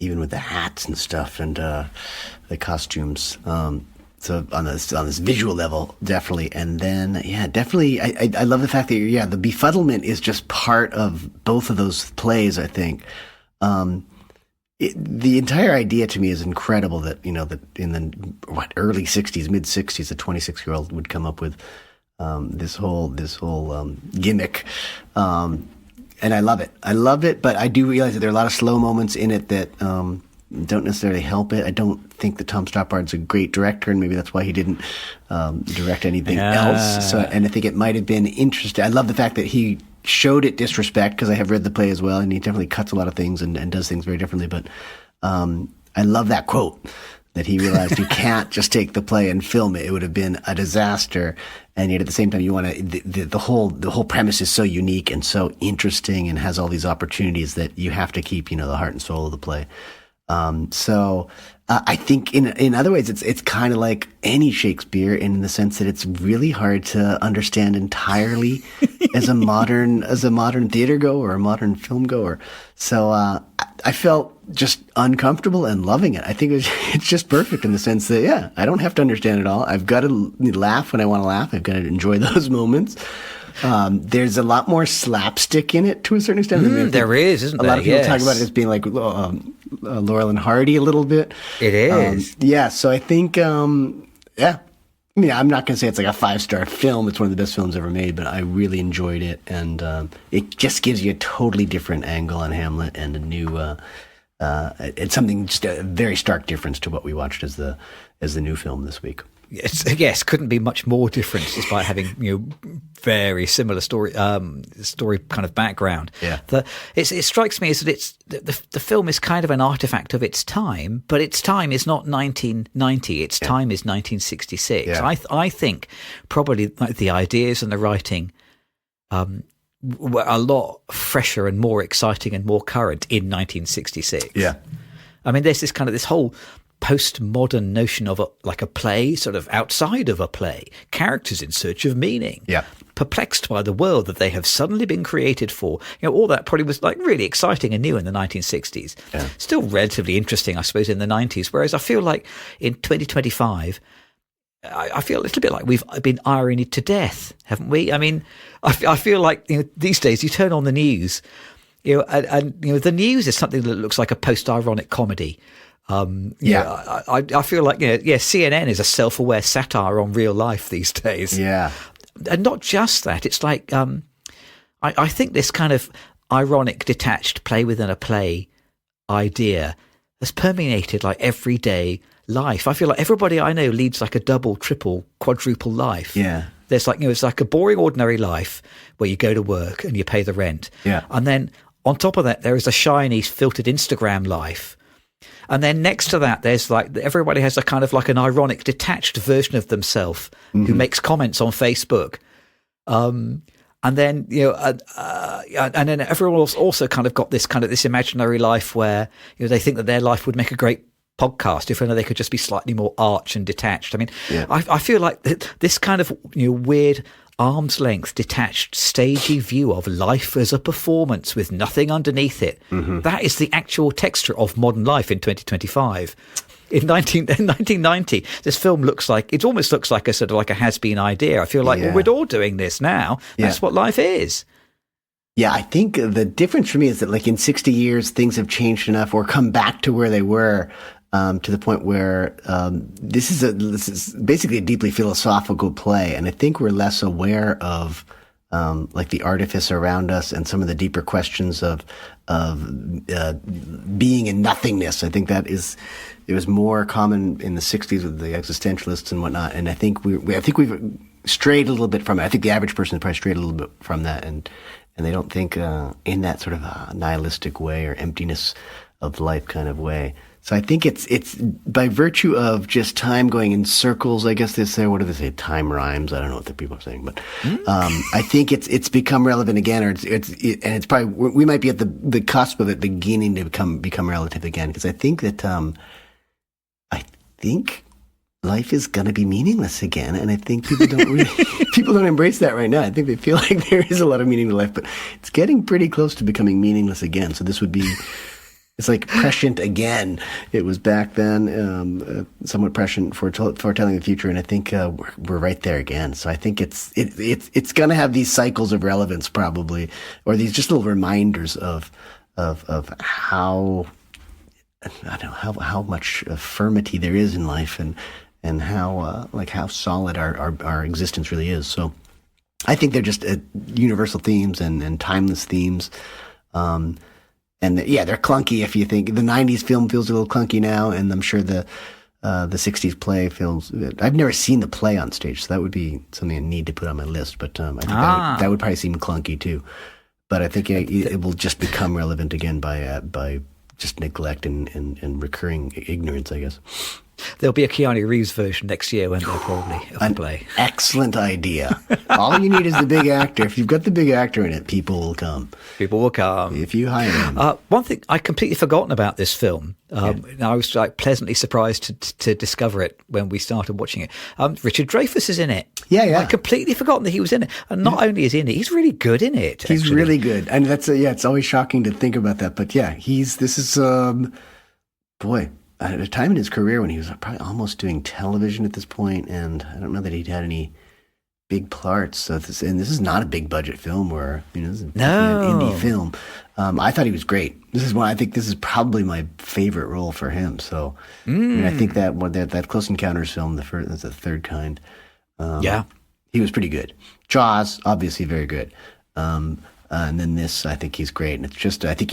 Even with the hats and stuff and the costumes. So on this visual level, definitely. And then, definitely, I love the fact that, the befuddlement is just part of both of those plays, I think. The entire idea to me is incredible that, that in the early 60s, mid 60s, a 26-year-old would come up with this whole gimmick. And I love it, but I do realize that there are a lot of slow moments in it that don't necessarily help it. I don't think that Tom Stoppard's a great director, and maybe that's why he didn't direct anything else. So, and I think it might have been interesting. I love the fact that he showed it disrespect, because I have read the play as well, and he definitely cuts a lot of things and does things very differently. But I love that quote, that he realized you can't just take the play and film it. It would have been a disaster. And yet at the same time, you want to, the whole premise is so unique and so interesting and has all these opportunities that you have to keep, the heart and soul of the play. So I think in other ways, it's kind of like any Shakespeare in the sense that it's really hard to understand entirely as a modern theater goer or a modern film goer. So I felt just uncomfortable and loving it. I think it's just perfect in the sense that, I don't have to understand it all. I've got to laugh when I want to laugh. I've got to enjoy those moments. There's a lot more slapstick in it to a certain extent. There is, isn't there? A lot of people talk about it as being like Laurel and Hardy a little bit. It is. So I think, I'm not going to say it's like a 5-star film. It's one of the best films ever made, but I really enjoyed it. And it just gives you a totally different angle on Hamlet and a new, it's something, just a very stark difference to what we watched as the new film this week. Yes, couldn't be much more different, despite having very similar story kind of background. Yeah, it strikes me as that the film is kind of an artifact of its time, but its time is not 1990. Its time is 1966. Yeah. I think probably the ideas and the writing were a lot fresher and more exciting and more current in 1966. Yeah, I mean, there's this whole postmodern notion of a play, sort of outside of a play, characters in search of meaning, perplexed by the world that they have suddenly been created for. All that probably was really exciting and new in the 1960s. Yeah. Still relatively interesting, I suppose, in the 90s. Whereas I feel like in 2025, I feel a little bit like we've been ironied to death, haven't we? I mean, I feel like these days you turn on the news, and the news is something that looks like a post-ironic comedy. I feel like CNN is a self-aware satire on real life these days. Yeah, and not just that. It's like I think this kind of ironic, detached, play within a play idea has permeated like everyday life. I feel like everybody I know leads like a double, triple, quadruple life. Yeah. There's like, it's like a boring, ordinary life where you go to work and you pay the rent. Yeah. And then on top of that, there is a shiny, filtered Instagram life. And then next to that, there's like, everybody has a kind of like an ironic, detached version of themselves who makes comments on Facebook. And then, and then everyone else also kind of got this imaginary life where, they think that their life would make a great podcast if only they could just be slightly more arch and detached. I mean, I feel like this kind of weird arm's length, detached, stagey view of life as a performance with nothing underneath it. That is the actual texture of modern life in 2025. In 1990, this film almost looks like a sort of like a has-been idea. I feel like we're all doing this now. That's what life is. Yeah, I think the difference for me is that like in 60 years, things have changed enough or come back to where they were. To the point where this is basically a deeply philosophical play, and I think we're less aware of like the artifice around us and some of the deeper questions of being and nothingness. I think it was more common in the 60s with the existentialists and whatnot, and I think we've strayed a little bit from it. I think the average person has probably strayed a little bit from that, and they don't think in that sort of nihilistic way or emptiness of life kind of way. So I think it's by virtue of just time going in circles. I guess what do they say? Time rhymes. I don't know what the people are saying, but I think it's become relevant again, and it's probably we might be at the cusp of it beginning to become relative again, because I think that life is going to be meaningless again, and I think people don't embrace that right now. I think they feel like there is a lot of meaning to life, but it's getting pretty close to becoming meaningless again. So this would be. It's like prescient again. It was back then, somewhat prescient for foretelling the future, and I think we're right there again. So I think it's going to have these cycles of relevance probably, or these just little reminders of how I don't know how much firmity there is in life, and how solid our existence really is. So I think they're just universal themes and timeless themes. And they're clunky if you think the 90s film feels a little clunky now, and I'm sure the 60s play feels. I've never seen the play on stage, so that would be something I need to put on my list. But I think that would probably seem clunky too. But I think it will just become relevant again by just neglect and recurring ignorance, I guess. There'll be a Keanu Reeves version next year, won't there, probably, of the play. Excellent idea. All you need is the big actor. If you've got the big actor in it, people will come. People will come. If you hire him. One thing I completely forgotten about this film. I was like pleasantly surprised to discover it when we started watching it. Richard Dreyfuss is in it. Yeah. I'd completely forgotten that he was in it. And not only is he in it, he's really good in it. He's really good. And that's it's always shocking to think about that. But this is boy. At a time in his career when he was probably almost doing television at this point, and I don't know that he'd had any big parts. So this is not a big budget film, or this is an indie film. I thought he was great. I think this is probably my favorite role for him. So I think that Close Encounters film, that's the third kind. He was pretty good. Jaws, obviously very good. And then this, I think he's great. And it's just, I think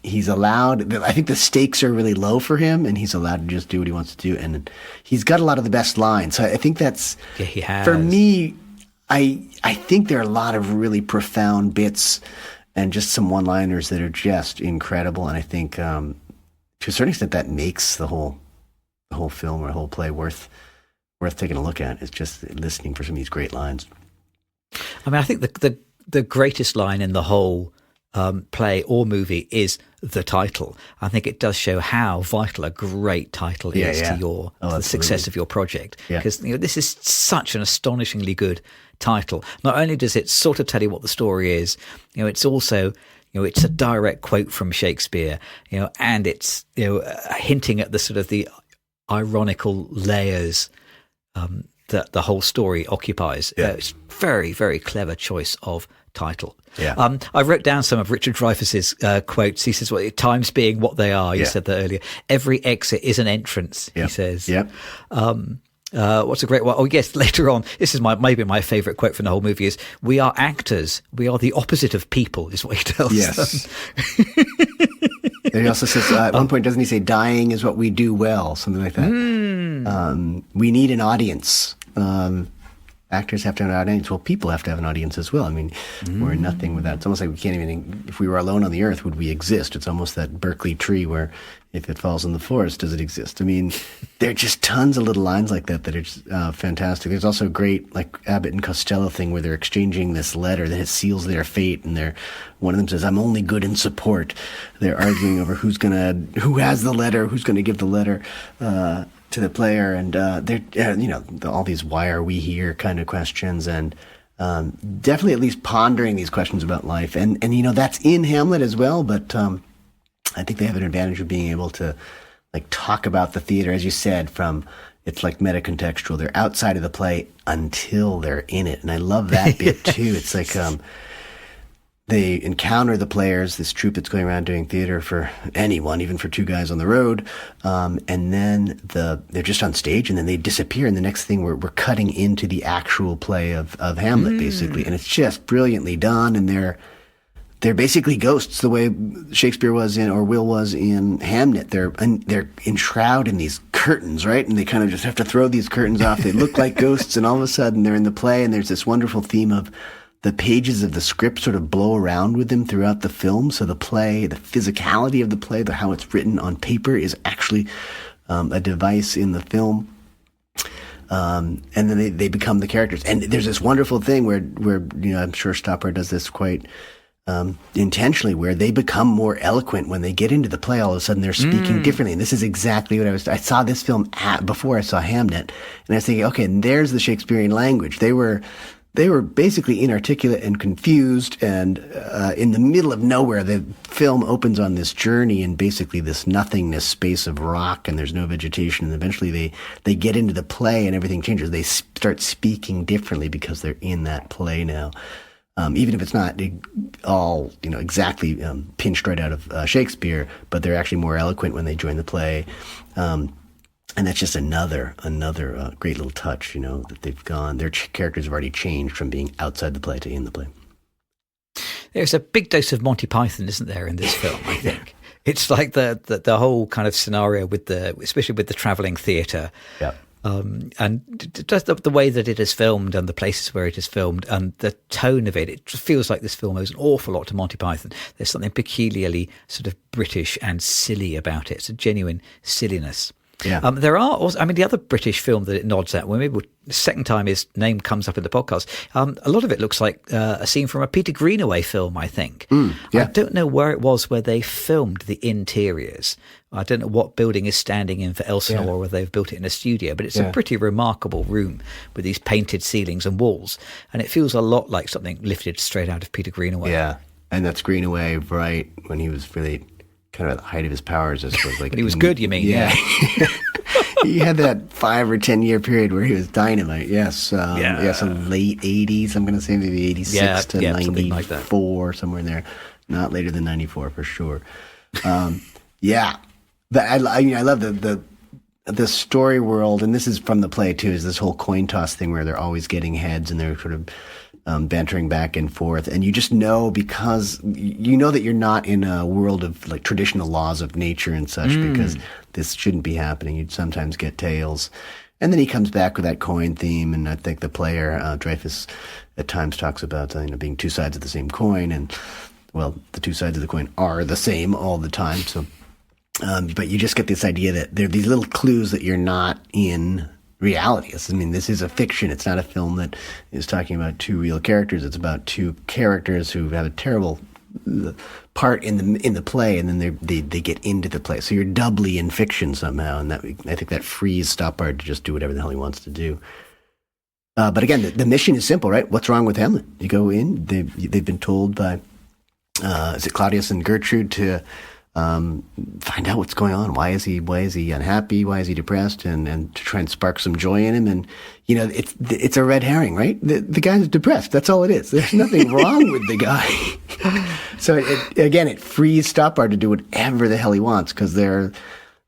he's allowed, I think the stakes are really low for him, and he's allowed to just do what he wants to do. And he's got a lot of the best lines. So I think that's, he has. For me, I think there are a lot of really profound bits and just some one-liners that are just incredible. And I think, to a certain extent, that makes the whole film or whole play worth taking a look at. It's just listening for some of these great lines. I mean, I think the greatest line in the whole play or movie is the title. I think it does show how vital a great title is to the success of your project. Because this is such an astonishingly good title. Not only does it sort of tell you what the story is, it's also it's a direct quote from Shakespeare. And it's hinting at the sort of the ironical layers that the whole story occupies. It's very, very clever choice of title. I wrote down some of Richard Dreyfuss's quotes. He says, times being what they are. You said that earlier. Every exit is an entrance, he says. What's a great one? Oh, yes, later on, this is maybe my favourite quote from the whole movie is, "We are actors. We are the opposite of people," is what he tells them. And he also says, at one point, doesn't he say, "Dying is what we do well," something like that. We need an audience. Actors have to have an audience. Well, people have to have an audience as well. I mean, we're nothing without. It's almost like we can't even. If we were alone on the earth, would we exist? It's almost that Berkeley tree where, if it falls in the forest, does it exist? I mean, there are just tons of little lines like that are just, fantastic. There's also a great like Abbott and Costello thing where they're exchanging this letter that seals their fate, and one of them says, "I'm only good in support." They're arguing over who has the letter, who's gonna give the letter. To the player, and they're all these "why are we here" kind of questions, and definitely at least pondering these questions about life, and that's in Hamlet as well. But I think they have an advantage of being able to like talk about the theater, as you said, from it's like meta-contextual. They're outside of the play until they're in it, and I love that bit too. It's like they encounter the players, this troupe that's going around doing theater for anyone, even for two guys on the road. And then they're just on stage, and then they disappear. And the next thing, we're cutting into the actual play of Hamlet, basically. And it's just brilliantly done. And they're basically ghosts, the way Shakespeare was or Will was in Hamnet. They're enshrouded in these curtains, right? And they kind of just have to throw these curtains off. They look like ghosts, and all of a sudden they're in the play. And there's this wonderful theme of the pages of the script sort of blow around with them throughout the film. So the play, the physicality of the play, how it's written on paper is actually a device in the film. And then they become the characters. And there's this wonderful thing where I'm sure Stoppard does this quite intentionally, where they become more eloquent when they get into the play. All of a sudden they're speaking differently. And this is exactly what I saw this film before I saw Hamnet. And I was thinking, okay, and there's the Shakespearean language. They were basically inarticulate and confused, and in the middle of nowhere, the film opens on this journey in basically this nothingness space of rock, and there's no vegetation, and eventually they get into the play and everything changes. They start speaking differently because they're in that play now. Even if it's not all exactly pinched right out of Shakespeare, but they're actually more eloquent when they join the play. And that's just another great little touch, that they've gone. Their characters have already changed from being outside the play to in the play. There's a big dose of Monty Python, isn't there, in this film? I think it's like the whole kind of scenario especially with the traveling theatre. Yeah. And just the way that it is filmed and the places where it is filmed and the tone of it, it feels like this film owes an awful lot to Monty Python. There's something peculiarly sort of British and silly about it. It's a genuine silliness. Yeah. There are also, the other British film that it nods at, the second time his name comes up in the podcast, a lot of it looks like a scene from a Peter Greenaway film, I think. Yeah. I don't know where it was where they filmed the interiors. I don't know what building is standing in for Elsinore or whether they've built it in a studio, but it's a pretty remarkable room with these painted ceilings and walls. And it feels a lot like something lifted straight out of Peter Greenaway. Yeah, and that's Greenaway, right, when he was really kind of at the height of his powers. As was like, but he was good, you mean? Yeah. He had that 5 or 10 year period where he was dynamite. Yes. So late 80s, I'm going to say maybe 86 to 94, like somewhere in there. Not later than 94 for sure. But I love the story world, and this is from the play too, is this whole coin toss thing where they're always getting heads and they're sort of bantering back and forth, and you just know, because you know that you're not in a world of like traditional laws of nature and such, because this shouldn't be happening. You'd sometimes get tails, and then he comes back with that coin theme, and I think the player Dreyfus at times talks about being two sides of the same coin, and well, the two sides of the coin are the same all the time. So, but you just get this idea that there are these little clues that you're not in reality. This is a fiction. It's not a film that is talking about two real characters. It's about two characters who have a terrible part in the play, and then they get into the play. So you're doubly in fiction somehow, and I think that frees Stoppard to just do whatever the hell he wants to do. But again, the mission is simple, right? What's wrong with Hamlet? You go in. They've been told by is it Claudius and Gertrude to find out what's going on. Why is he unhappy? Why is he depressed? And to try and spark some joy in him. And it's a red herring, right? The guy's depressed. That's all it is. There's nothing wrong with the guy. So it frees Stoppard to do whatever the hell he wants, because they're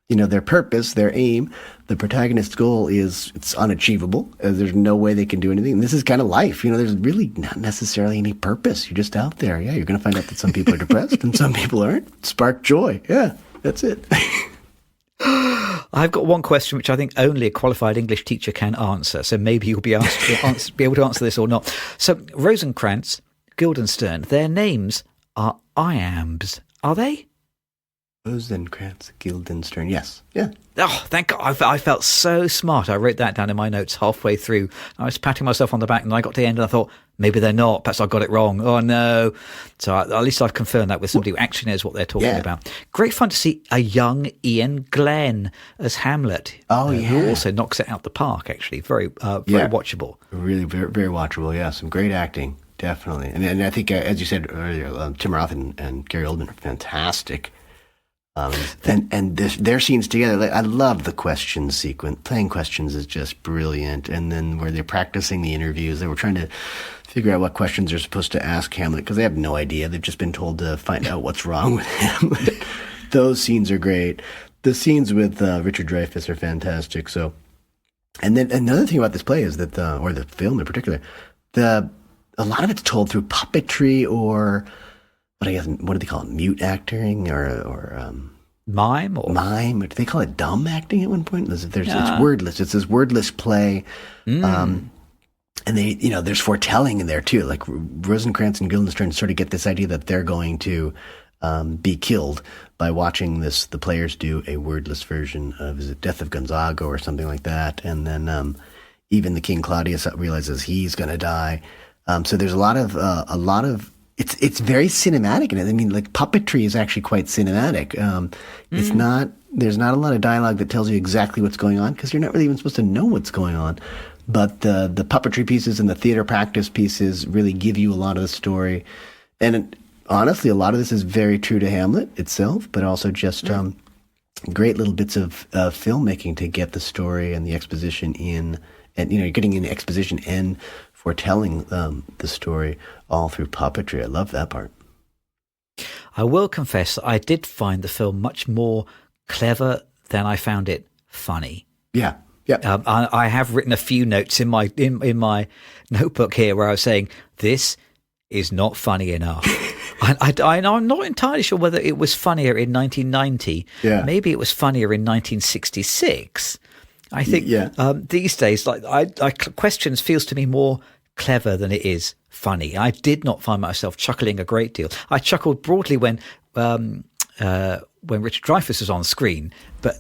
their purpose, their aim, the protagonist's goal it's unachievable. There's no way they can do anything. And this is kind of life. There's really not necessarily any purpose. You're just out there. Yeah, you're going to find out that some people are depressed and some people aren't. Spark joy. Yeah, that's it. I've got one question which I think only a qualified English teacher can answer. So maybe you'll be be able to answer this or not. So Rosencrantz, Guildenstern, their names are iambs, are they? Rosencrantz, Guildenstern. Yes. Yeah. Oh, thank God. I felt so smart. I wrote that down in my notes halfway through. I was patting myself on the back and I got to the end and I thought, maybe they're not. Perhaps I got it wrong. Oh, no. So at least I've confirmed that with somebody who actually knows what they're talking about. Great fun to see a young Ian Glenn as Hamlet. Oh, yeah. Who also knocks it out the park, actually. Very watchable. Really, very, very watchable. Yeah. Some great acting. Definitely. And I think, as you said earlier, Tim Roth and Gary Oldman are fantastic. And their scenes together, I love the question sequence. Playing questions is just brilliant. And then where they're practicing the interviews, they were trying to figure out what questions they're supposed to ask Hamlet because they have no idea. They've just been told to find out what's wrong with Hamlet. Those scenes are great. The scenes with Richard Dreyfuss are fantastic. So, and then another thing about this play is that or the film in particular, a lot of it's told through puppetry or. What do they call it? Mute acting or mime or mime? Or do they call it dumb acting at one point? It's wordless. It's this wordless play, and they there's foretelling in there too. Like Rosencrantz and Guildenstern sort of get this idea that they're going to be killed by watching the players do a wordless version of is it Death of Gonzaga or something like that, and then even the King Claudius realizes he's going to die. So there's a lot of It's very cinematic in it. I mean, like puppetry is actually quite cinematic. There's not a lot of dialogue that tells you exactly what's going on because you're not really even supposed to know what's going on. But the puppetry pieces and the theater practice pieces really give you a lot of the story. And honestly, a lot of this is very true to Hamlet itself, but also just great little bits of filmmaking to get the story and the exposition in. And, you're getting in exposition and foretelling the story all through puppetry. I love that part. I will confess that I did find the film much more clever than I found it funny. Yeah. Yeah. I have written a few notes in my notebook here where I was saying, this is not funny enough. I'm not entirely sure whether it was funnier in 1990. Yeah. Maybe it was funnier in 1966. I think these days, questions feels to me more clever than it is funny. I did not find myself chuckling a great deal. I chuckled broadly when Richard Dreyfuss was on screen, but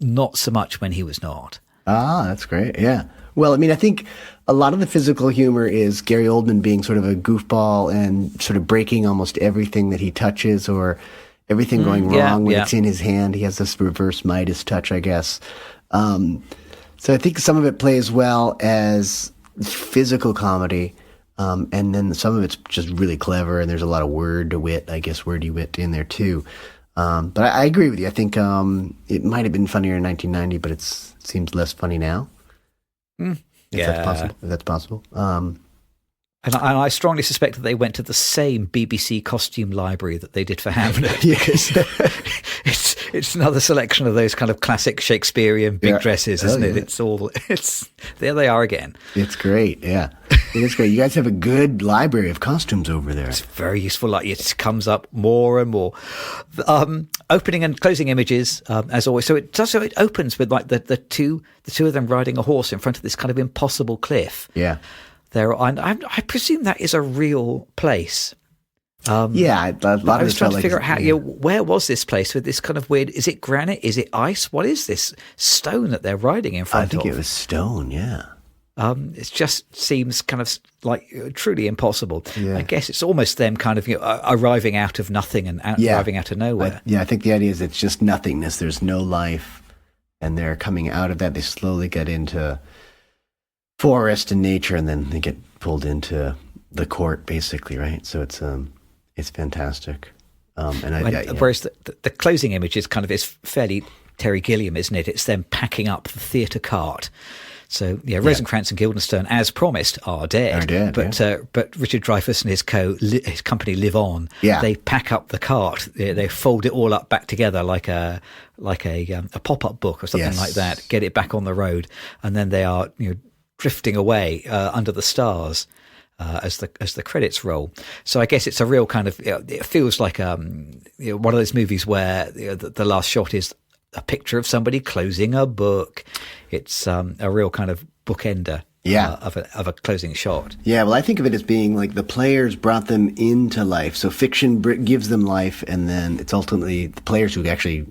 not so much when he was not. Ah, that's great. Yeah. Well, I mean, I think a lot of the physical humor is Gary Oldman being sort of a goofball and sort of breaking almost everything that he touches or everything going wrong when it's in his hand. He has this reverse Midas touch, I guess. So I think some of it plays well as physical comedy, and then some of it's just really clever, and there's a lot of wordy wit in there too. But I agree with you. I think it might have been funnier in 1990, but it seems less funny now. If that's possible. And I strongly suspect that they went to the same BBC costume library that they did for Hamlet. It's another selection of those kind of classic Shakespearean big dresses, isn't it? It's there they are again. It's great, yeah. It is great. You guys have a good library of costumes over there. It's very useful. Like it comes up more and more. Opening and closing images, as always. So it opens with like the two of them riding a horse in front of this kind of impossible cliff. Yeah. I presume that is a real place. A lot of I was trying to figure out where was this place with this kind of weird, is it granite? Is it ice? What is this stone that they're riding in front of? I think it was stone, yeah. It just seems kind of like truly impossible. Yeah. I guess it's almost them kind of arriving out of nothing and arriving out of nowhere. I think the idea is it's just nothingness. There's no life, and they're coming out of that. They slowly get into forest and nature, and then they get pulled into the court, basically, right? So it's fantastic. Whereas the closing image is fairly Terry Gilliam, isn't it? It's them packing up the theatre cart. So Rosencrantz and Guildenstern, as promised, are dead. But Richard Dreyfuss and his company live on. Yeah. They pack up the cart. They fold it all up back together like a pop-up book or something like that. Get it back on the road, and then they are drifting away under the stars. As the credits roll, so I guess it's a real kind of. It feels like one of those movies where the last shot is a picture of somebody closing a book. It's a real kind of bookender. Of a closing shot. Yeah, well, I think of it as being like the players brought them into life. So fiction gives them life, and then it's ultimately the players who actually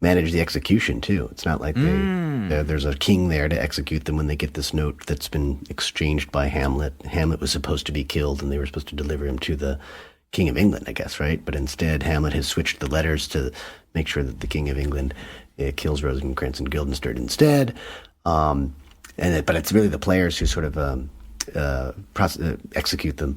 manage the execution too. It's not like there's a king there to execute them when they get this note that's been exchanged by Hamlet. Hamlet was supposed to be killed, and they were supposed to deliver him to the King of England, I guess, right? But instead, Hamlet has switched the letters to make sure that the King of England kills Rosencrantz and Guildenstern instead. But it's really the players who sort of execute them.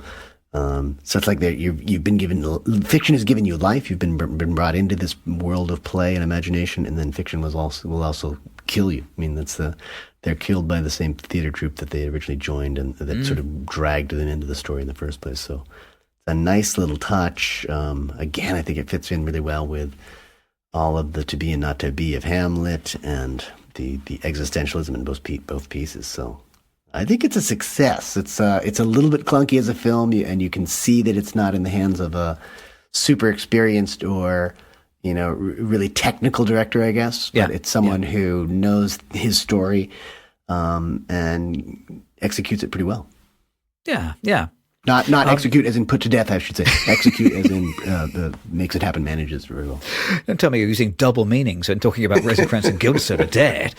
So it's like you've been given, fiction has given you life. You've been brought into this world of play and imagination, and then fiction will also kill you. I mean, they're killed by the same theater troupe that they originally joined, and that sort of dragged them into the story in the first place. So it's a nice little touch. Again, I think it fits in really well with all of the to be and not to be of Hamlet and the existentialism in both pieces. So I think it's a success. It's a little bit clunky as a film, and you can see that it's not in the hands of a super experienced or really technical director, I guess. But it's someone who knows his story and executes it pretty well. Yeah. Not execute as in put to death, I should say. Execute as in makes it happen, manages very well. Don't tell me you're using double meanings when talking about Rosencrantz and Guildenstern are dead.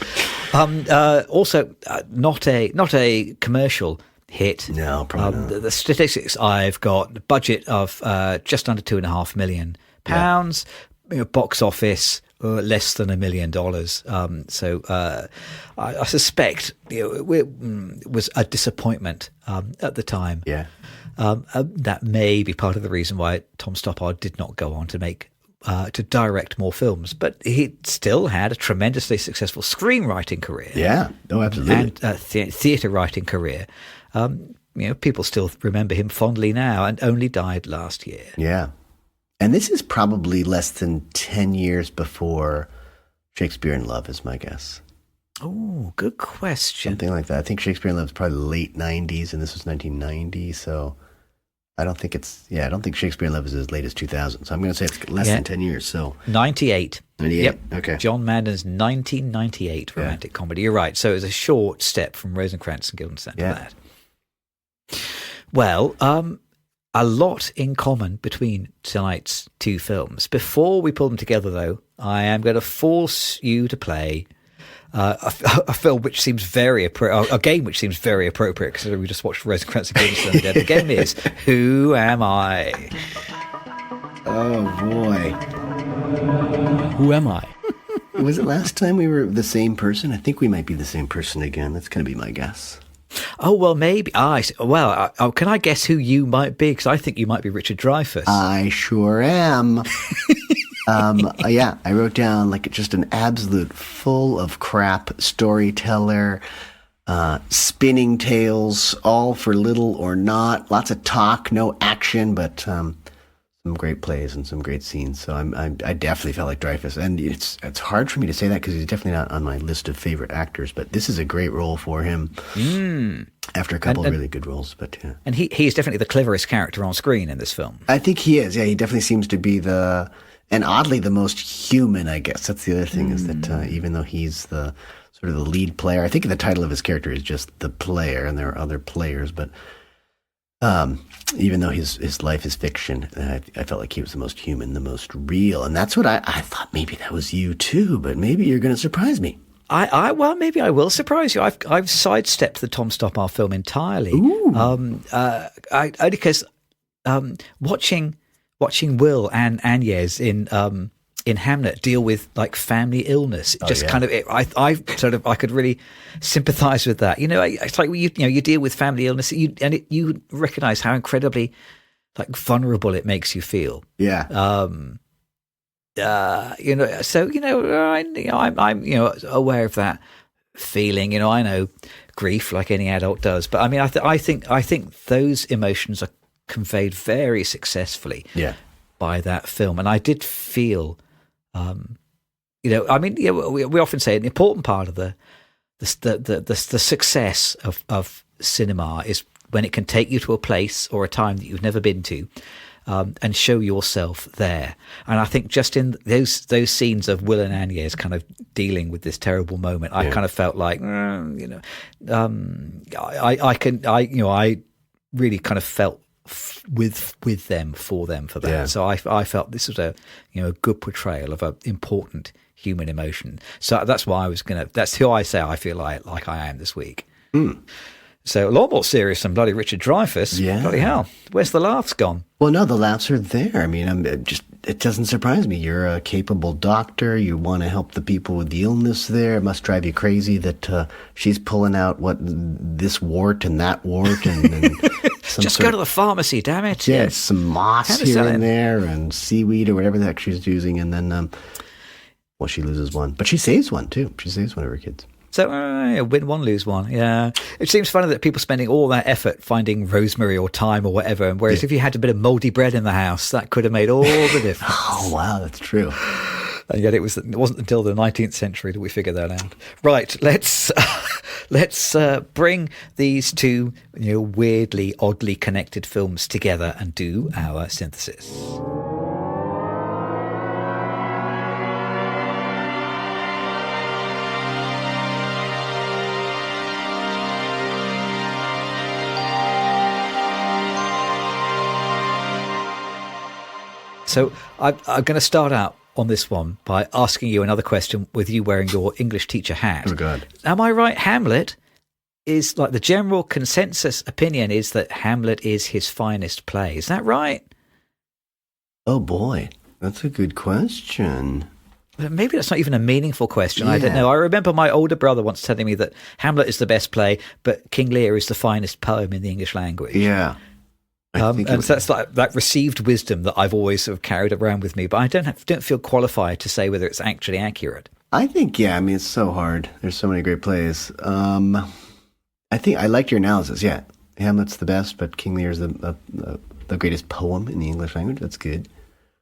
Also, not a commercial hit. No, probably not. The statistics I've got, the budget of just under £2.5 million. Box office less than $1 million. So I suspect it was a disappointment at the time. Yeah. That may be part of the reason why Tom Stoppard did not go on to direct more films, but he still had a tremendously successful screenwriting career. Yeah, absolutely, and theatre writing career. People still remember him fondly now, and only died last year. Yeah, and this is probably less than 10 years before Shakespeare in Love, is my guess. Oh, good question. Something like that. I think Shakespeare in Love is probably late 90s, and this was 1990, so I don't think Shakespeare in Love is as late as 2000. So I'm going to say it's less than 10 years. So 98. 98. Yep. Okay. John Madden's 1998 romantic comedy. You're right. So it was a short step from Rosencrantz and Guildenstern to that. Well, a lot in common between tonight's two films. Before we pull them together, though, I am going to force you to play a film which seems a game which seems very appropriate, because we just watched Rosencrantz and Guildenstern again. The game is Who Am I? Oh boy, Who am I? Was it last time we were the same person? I think we might be the same person again. That's going to be my guess. Oh, well, maybe. Can I guess who you might be? Because I think you might be Richard Dreyfuss. I sure am. I wrote down just an absolute full of crap storyteller, spinning tales, all for little or not, lots of talk, no action, but some great plays and some great scenes. So I definitely felt like Dreyfuss, and it's hard for me to say that because he's definitely not on my list of favorite actors, but this is a great role for him. After a couple of really good roles, but yeah. And he is definitely the cleverest character on screen in this film. I think he is. Yeah, he definitely seems to be and oddly the most human, I guess. That's the other thing, is that even though he's the sort of the lead player, I think the title of his character is just the player, and there are other players, but even though his life is fiction, I felt like he was the most human, the most real. And that's what I thought maybe that was you too, but maybe you're going to surprise me. Well, maybe I will surprise you. I've sidestepped the Tom Stoppard film entirely. Ooh. Only because watching Will and Agnes in Hamnet deal with family illness, kind of I could really sympathise with that. It's like you deal with family illness, you recognise how incredibly vulnerable it makes you feel. Yeah. I'm aware of that feeling. You know, I know grief like any adult does, but I mean, I think those emotions are conveyed very successfully by that film, and I did feel, you know, I mean, we often say an important part of the success of cinema is when it can take you to a place or a time that you've never been to, and show yourself there. And I think just in those scenes of Will and Agnes kind of dealing with this terrible moment, I kind of felt like, you know, I really kind of felt with them for that. Yeah. So I felt this was a good portrayal of an important human emotion. So that's why that's who I say I feel like I am this week. So a lot more serious than bloody Richard Dreyfuss. Yeah. Bloody hell. Where's the laughs gone? Well, no, the laughs are there. I mean, it doesn't surprise me. You're a capable doctor. You want to help the people with the illness there. It must drive you crazy that she's pulling out this wart and that wart and just go to the pharmacy, damn it. Yeah, some moss here and there and seaweed or whatever the heck she's using. And then, she loses one. But she saves one, too. She saves one of her kids. So, win one, lose one. Yeah. It seems funny that people spending all that effort finding rosemary or thyme or whatever, and whereas if you had a bit of mouldy bread in the house, that could have made all the difference. Oh, wow, that's true. And yet it wasn't until the 19th century that we figured that out. Right, let's bring these two weirdly, oddly connected films together and do our synthesis. So I'm going to start out on this one by asking you another question with you wearing your English teacher hat. Oh, God. Am I right? Hamlet is like the general consensus opinion is that Hamlet is his finest play. Is that right? Oh, boy. That's a good question. Maybe that's not even a meaningful question. Yeah. I don't know. I remember my older brother once telling me that Hamlet is the best play, but King Lear is the finest poem in the English language. Yeah. And so that's like that received wisdom that I've always sort of carried around with me, but I don't feel qualified to say whether it's actually accurate. I think, I mean, it's so hard. There's so many great plays. I think I liked your analysis. Yeah, Hamlet's the best, but King Lear is the greatest poem in the English language. That's good.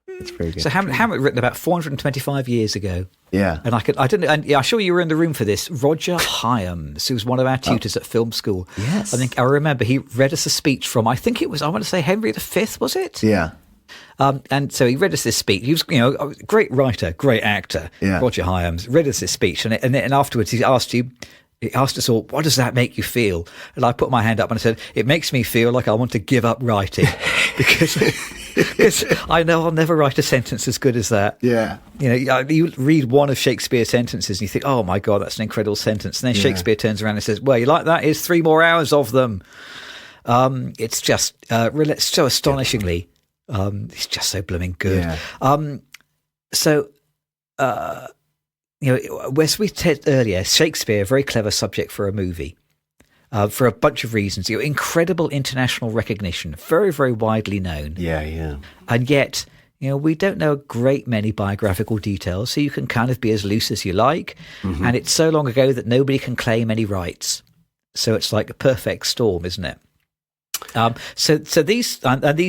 It's very good. So Hamlet written about 425 years ago. Yeah. And I'm sure you were in the room for this. Roger Hyams, who was one of our tutors at film school. Yes. I remember he read us a speech from, I think it was, I want to say Henry V, was it? Yeah. And so he read us this speech. He was, a great writer, great actor. Yeah. Roger Hyams read us this speech. And then afterwards he asked us all, what does that make you feel? And I put my hand up and I said, it makes me feel like I want to give up writing because I know I'll never write a sentence as good as that. Yeah. You read one of Shakespeare's sentences and you think, oh my God, that's an incredible sentence. And then Shakespeare turns around and says, well, you like that? Here's 3 more hours of them. It's just so astonishingly, it's just so blooming good. Yeah. As we said earlier, Shakespeare, very clever subject for a movie, for a bunch of reasons. Incredible international recognition, very, very widely known. Yeah. And yet, we don't know a great many biographical details, so you can kind of be as loose as you like. Mm-hmm. And it's so long ago that nobody can claim any rights. So it's like a perfect storm, isn't it? So these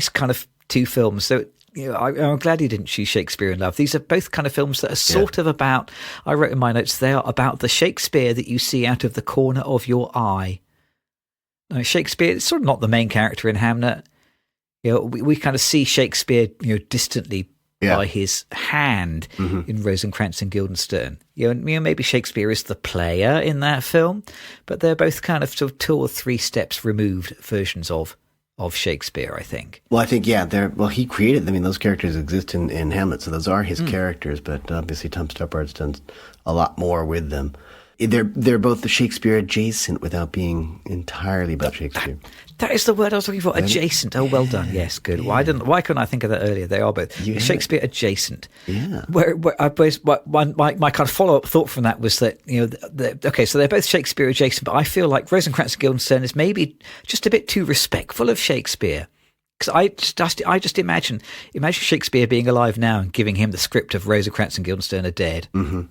kind of two films, so I'm glad you didn't choose Shakespeare in Love. These are both kind of films that are sort of about, I wrote in my notes, they are about the Shakespeare that you see out of the corner of your eye. Now, Shakespeare is sort of not the main character in Hamnet. We kind of see Shakespeare, distantly by his hand in Rosencrantz and Guildenstern. Maybe Shakespeare is the player in that film, but they're both kind of 2 or 3 steps removed versions of Shakespeare, I think. Well, I think, he created, those characters exist in Hamlet, so those are his characters, but obviously Tom Stoppard's done a lot more with them. They're both the Shakespeare adjacent without being entirely about Shakespeare. That is the word I was looking for, adjacent. Oh, well done. Yes, good. Yeah. Why couldn't I think of that earlier? They are both Shakespeare adjacent. Yeah. Where my kind of follow-up thought from that was that, so they're both Shakespeare adjacent, but I feel like Rosencrantz and Guildenstern is maybe just a bit too respectful of Shakespeare. Because I just imagine Shakespeare being alive now and giving him the script of Rosencrantz and Guildenstern are dead. Mm-hmm.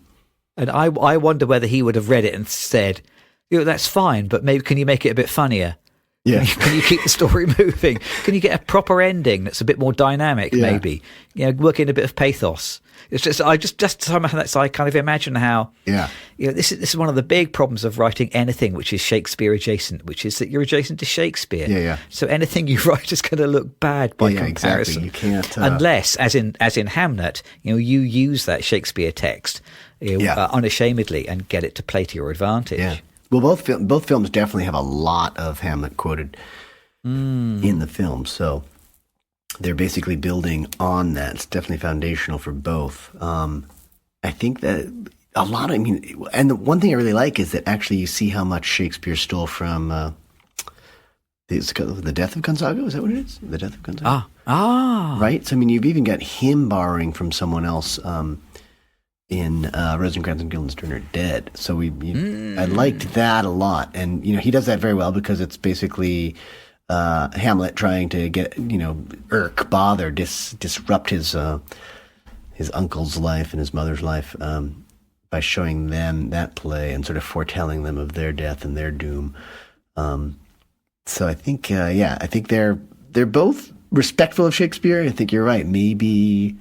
And I wonder whether he would have read it and said, that's fine, but maybe can you make it a bit funnier? Yeah. Can you keep the story moving? Can you get a proper ending that's a bit more dynamic, maybe? Work in a bit of pathos. It's just, somehow that's, I kind of imagine how, this is one of the big problems of writing anything which is Shakespeare adjacent, which is that you're adjacent to Shakespeare. Yeah. So anything you write is going to look bad by comparison. Exactly. You can't, unless, as in Hamnet, you use that Shakespeare text unashamedly and get it to play to your advantage. Yeah. Well, both films definitely have a lot of Hamlet quoted in the film, so they're basically building on that. It's definitely foundational for both. I think that and the one thing I really like is that actually you see how much Shakespeare stole from the Death of Gonzaga. Is that what it is? The Death of Gonzaga. Right. So you've even got him borrowing from someone else. In Rosencrantz and Guildenstern are dead. So I liked that a lot. And, he does that very well because it's basically Hamlet trying to get, disrupt his uncle's life and his mother's life by showing them that play and sort of foretelling them of their death and their doom. So I think, I think they're both respectful of Shakespeare. I think you're right. Maybe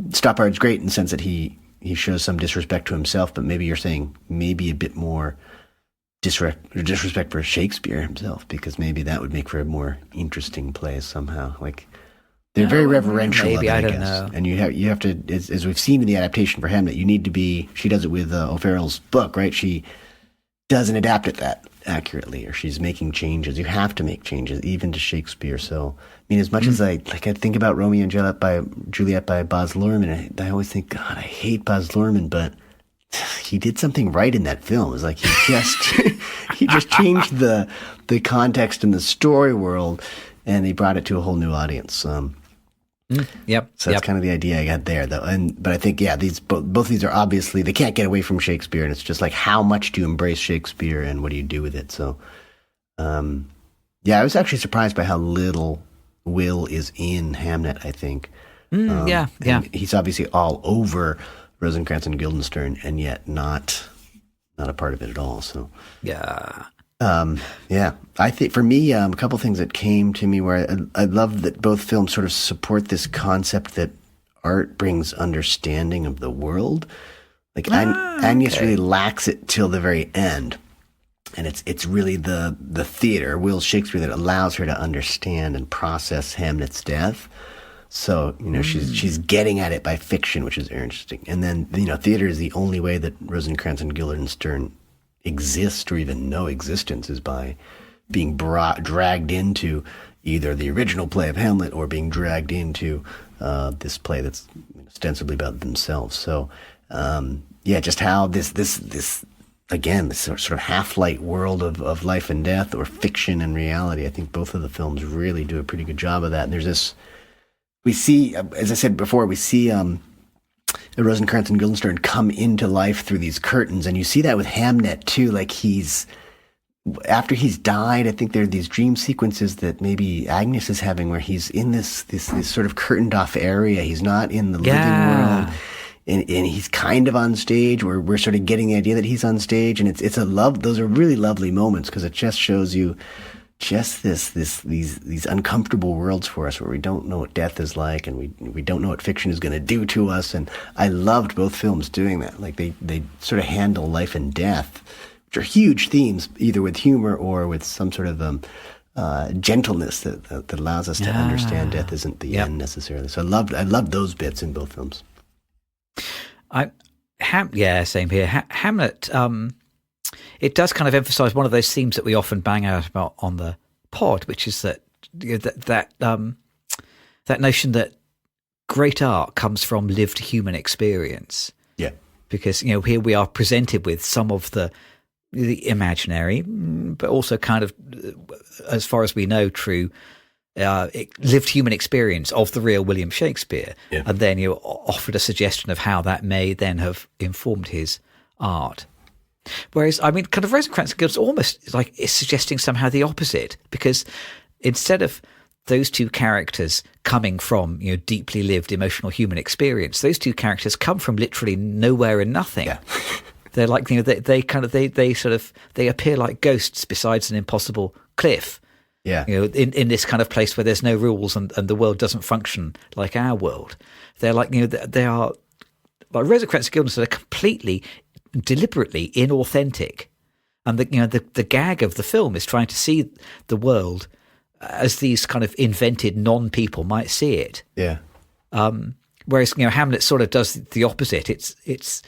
Stoppard's great in the sense that he shows some disrespect to himself, but maybe you're saying maybe a bit more disrespect for Shakespeare himself, because maybe that would make for a more interesting play somehow. Like they're very reverential. Maybe, I don't guess. know. And you have to, as we've seen in the adaptation for Hamlet, you need to be. She does it with O'Farrell's book, right? She doesn't adapt it that accurately, or she's making changes. You have to make changes, even to Shakespeare. So, as much as I think about Romeo and Juliet by Baz Luhrmann, I always think, God, I hate Baz Luhrmann, but he did something right in that film. It's like he just changed the context and the story world, and he brought it to a whole new audience. So that's kind of the idea I got there, though. But I think, both these are obviously, they can't get away from Shakespeare, and it's just like, how much do you embrace Shakespeare and what do you do with it? So, I was actually surprised by how little Will is in Hamnet, I think. He's obviously all over Rosencrantz and Guildenstern, and yet not a part of it at all. So I think for me, a couple things that came to me where I love that both films sort of support this concept that art brings understanding of the world. Like Agnes really lacks it till the very end. And it's really the theater, Will Shakespeare, that allows her to understand and process Hamlet's death. So, she's getting at it by fiction, which is interesting. And then, theater is the only way that Rosencrantz and Guildenstern exist or even know existence, is by being dragged into either the original play of Hamlet or being dragged into this play that's ostensibly about themselves. So, just how this again, this sort of half-light world of life and death, or fiction and reality. I think both of the films really do a pretty good job of that. And there's this, we see, as I said before, we see Rosencrantz and Guildenstern come into life through these curtains, and you see that with Hamnet too. Like after he's died, I think there are these dream sequences that maybe Agnes is having, where he's in this sort of curtained off area. He's not in the living world. And he's kind of on stage, where we're sort of getting the idea that he's on stage, and those are really lovely moments, because it just shows you just these uncomfortable worlds for us, where we don't know what death is like, and we don't know what fiction is going to do to us. And I loved both films doing that. Like they sort of handle life and death, which are huge themes, either with humor or with some sort of gentleness that allows us to understand death isn't the end necessarily. So I loved those bits in both films. Same here. Hamlet, it does kind of emphasize one of those themes that we often bang out about on the pod, which is that that notion that great art comes from lived human experience. Yeah, because here we are presented with some of the imaginary, but also kind of, as far as we know, true. Lived human experience of the real William Shakespeare, and then you offered a suggestion of how that may then have informed his art. Whereas, kind of Rosencrantz and Guildenstern almost like is suggesting somehow the opposite, because instead of those two characters coming from, deeply lived emotional human experience. Those two characters come from literally nowhere and nothing. Yeah. They're like, they appear like ghosts besides an impossible cliff. Yeah. In this kind of place where there's no rules and the world doesn't function like our world. They're like, they are like Rosencrantz and Guildenstern are completely, deliberately inauthentic. And the gag of the film is trying to see the world as these kind of invented non-people might see it. Yeah. Whereas Hamlet sort of does the opposite. It's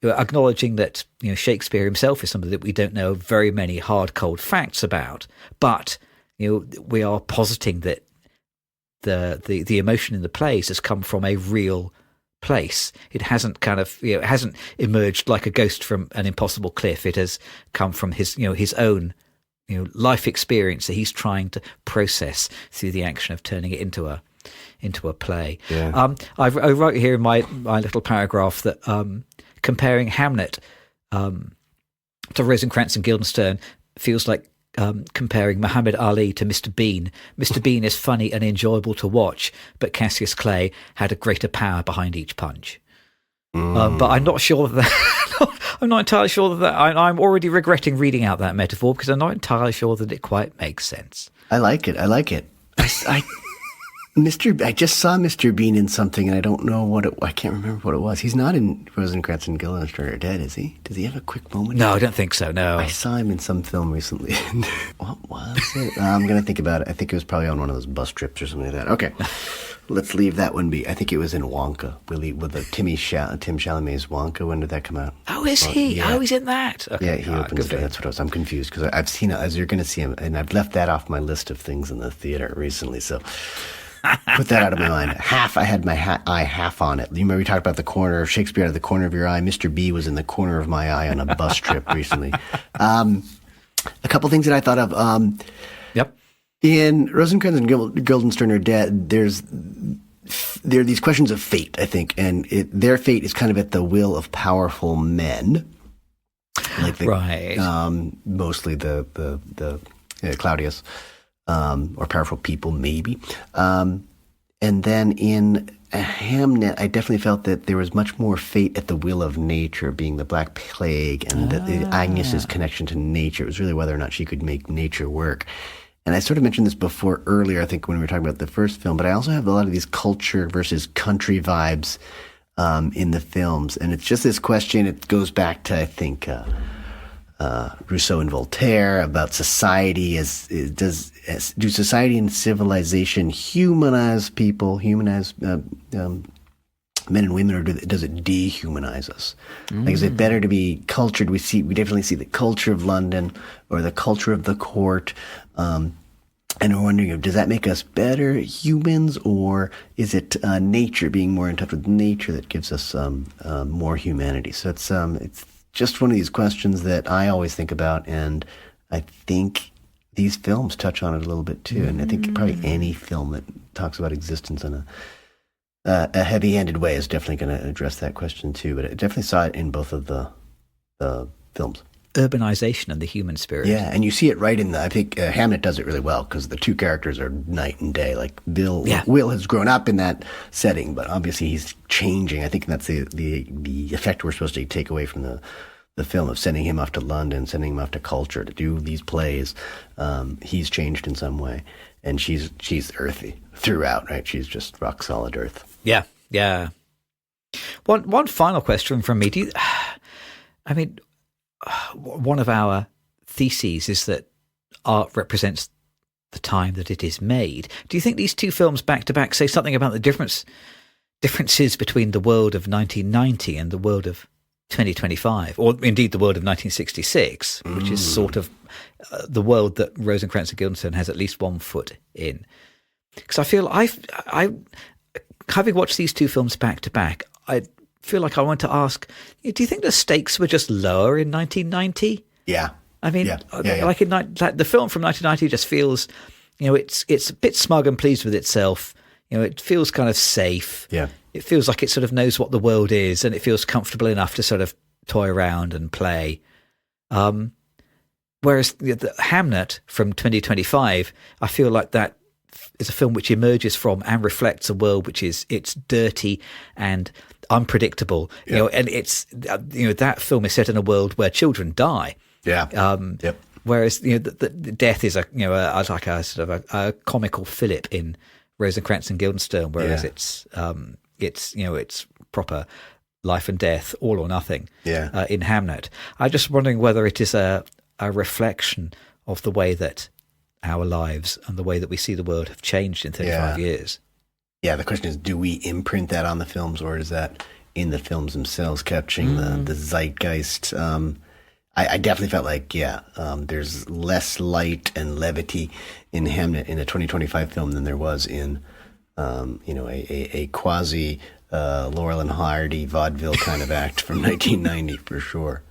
acknowledging that Shakespeare himself is somebody that we don't know very many hard, cold facts about, but we are positing that the emotion in the plays has come from a real place. It hasn't it hasn't emerged like a ghost from an impossible cliff. It has come from his his own life experience that he's trying to process through the action of turning it into a play. Yeah. I wrote here in my little paragraph that comparing Hamnet to Rosencrantz and Guildenstern feels like comparing Muhammad Ali to Mr. Bean. Mr. Bean is funny and enjoyable to watch, but Cassius Clay had a greater power behind each punch. But I'm not sure that I'm not entirely sure that I'm already regretting reading out that metaphor because I'm not entirely sure that it quite makes sense. I like it. I just saw Mr. Bean in something, and I don't know I can't remember what it was. He's not in Rosencrantz and Guildenstern are Dead, is he? Does he have a quick moment? No, I don't think so, no. I saw him in some film recently. What was it? I'm going to think about it. I think it was probably on one of those bus trips or something like that. Okay, let's leave that one be. I think it was in Wonka, with Tim Chalamet's Wonka. When did that come out? Oh, is he? Yeah. Oh, he's in that. Okay. Yeah, he opens it. That's what I'm confused because I've seen it, as you're going to see him, and I've left that off my list of things in the theater recently, so... Put that out of my mind. I had my eye half on it. You remember we talked about the corner of Shakespeare out of the corner of your eye? Mr. B was in the corner of my eye on a bus trip recently. A couple things that I thought of. Yep. In Rosencrantz and Guildenstern are Dead, there are these questions of fate, I think, and their fate is kind of at the will of powerful men. Right. Mostly the Claudius. Or powerful people, maybe. And then in Hamnet, I definitely felt that there was much more fate at the will of nature, being the Black Plague and Agnes's connection to nature. It was really whether or not she could make nature work. And I sort of mentioned this before earlier, I think, when we were talking about the first film, but I also have a lot of these culture versus country vibes in the films. And it's just this question, it goes back to, I think... Rousseau and Voltaire about society do society and civilization humanize people, humanize men and women, or does it dehumanize us? Like, is it better to be cultured? We definitely see the culture of London or the culture of the court, and we're wondering, does that make us better humans, or is it nature, being more in touch with nature, that gives us more humanity? So it's just one of these questions that I always think about, and I think these films touch on it a little bit too. And I think probably any film that talks about existence in a heavy-handed way is definitely going to address that question too. But I definitely saw it in both of the films. Urbanization and the human spirit. Yeah, and you see it right in I think Hamnet does it really well, because the two characters are night and day. Like Will has grown up in that setting, but obviously he's changing. I think that's the effect we're supposed to take away from the film of sending him off to London, sending him off to culture to do these plays. He's changed in some way, and she's earthy throughout, right? She's just rock solid earth. Yeah, yeah. One final question from me. One of our theses is that art represents the time that it is made. Do you think these two films back to back say something about the differences between the world of 1990 and the world of 2025, or indeed the world of 1966, which is sort of the world that Rosencrantz and Guildenstern has at least one foot in? Because I feel having watched these two films back to back, I feel like I want to ask, do you think the stakes were just lower in 1990? Yeah. Like the film from 1990 just feels, it's a bit smug and pleased with itself. It feels kind of safe. Yeah. It feels like it sort of knows what the world is, and it feels comfortable enough to sort of toy around and play. Whereas the Hamnet from 2025, I feel like that is a film which emerges from and reflects a world which it's dirty and unpredictable. You know, and it's that film is set in a world where children die. Yeah. Whereas the death is like a sort of a comical fillip in Rosencrantz and Guildenstern, whereas it's proper life and death, all or nothing. In Hamnet, I'm just wondering whether it is a reflection of the way that our lives and the way that we see the world have changed in 35 years. Yeah, the question is, do we imprint that on the films, or is that in the films themselves capturing the zeitgeist? I definitely felt like, there's less light and levity in Hamnet in a 2025 film than there was in, a quasi Laurel and Hardy vaudeville kind of act from 1990 for sure.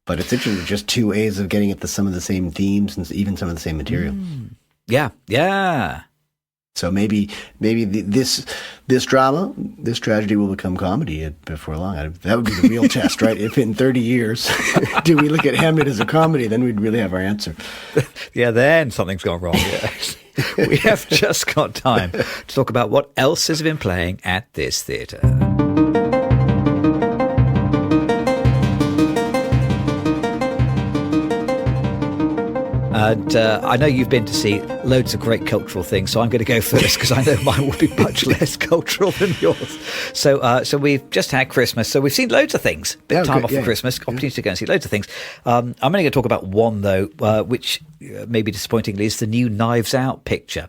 But it's interesting, just two ways of getting at some of the same themes and even some of the same material. Yeah. So maybe this drama, this tragedy will become comedy before long. That would be the real test, right? If in 30 years do we look at Hamnet as a comedy, then we'd really have our answer. Yeah, then something's gone wrong. Yes. We have just got time to talk about what else has been playing at this theatre. And I know you've been to see loads of great cultural things, so I'm going to go first because I know mine will be much less cultural than yours. So we've just had Christmas, so we've seen loads of things. Big time off for Christmas, opportunity to go and see loads of things. I'm only going to talk about one, though, which maybe disappointingly is the new Knives Out picture.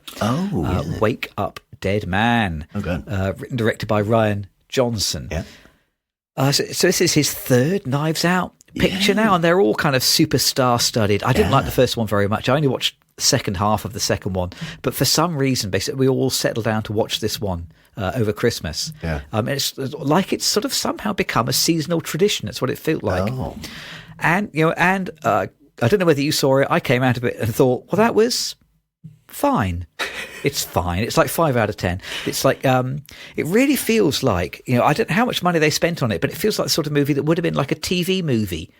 Wake Up, Dead Man. Written and directed by Ryan Johnson. So this is his third Knives Out picture now, and they're all kind of super star-studded. I didn't like the first one very much. I only watched the second half of the second one, but for some reason, basically, we all settled down to watch this one over Christmas. It's like it's sort of somehow become a seasonal tradition. That's what it felt like. And I don't know whether you saw it. I came out of it and thought, well, that was fine. It's fine. It's like 5 out of 10. It's like it really feels like, I don't know how much money they spent on it, but it feels like the sort of movie that would have been like a TV movie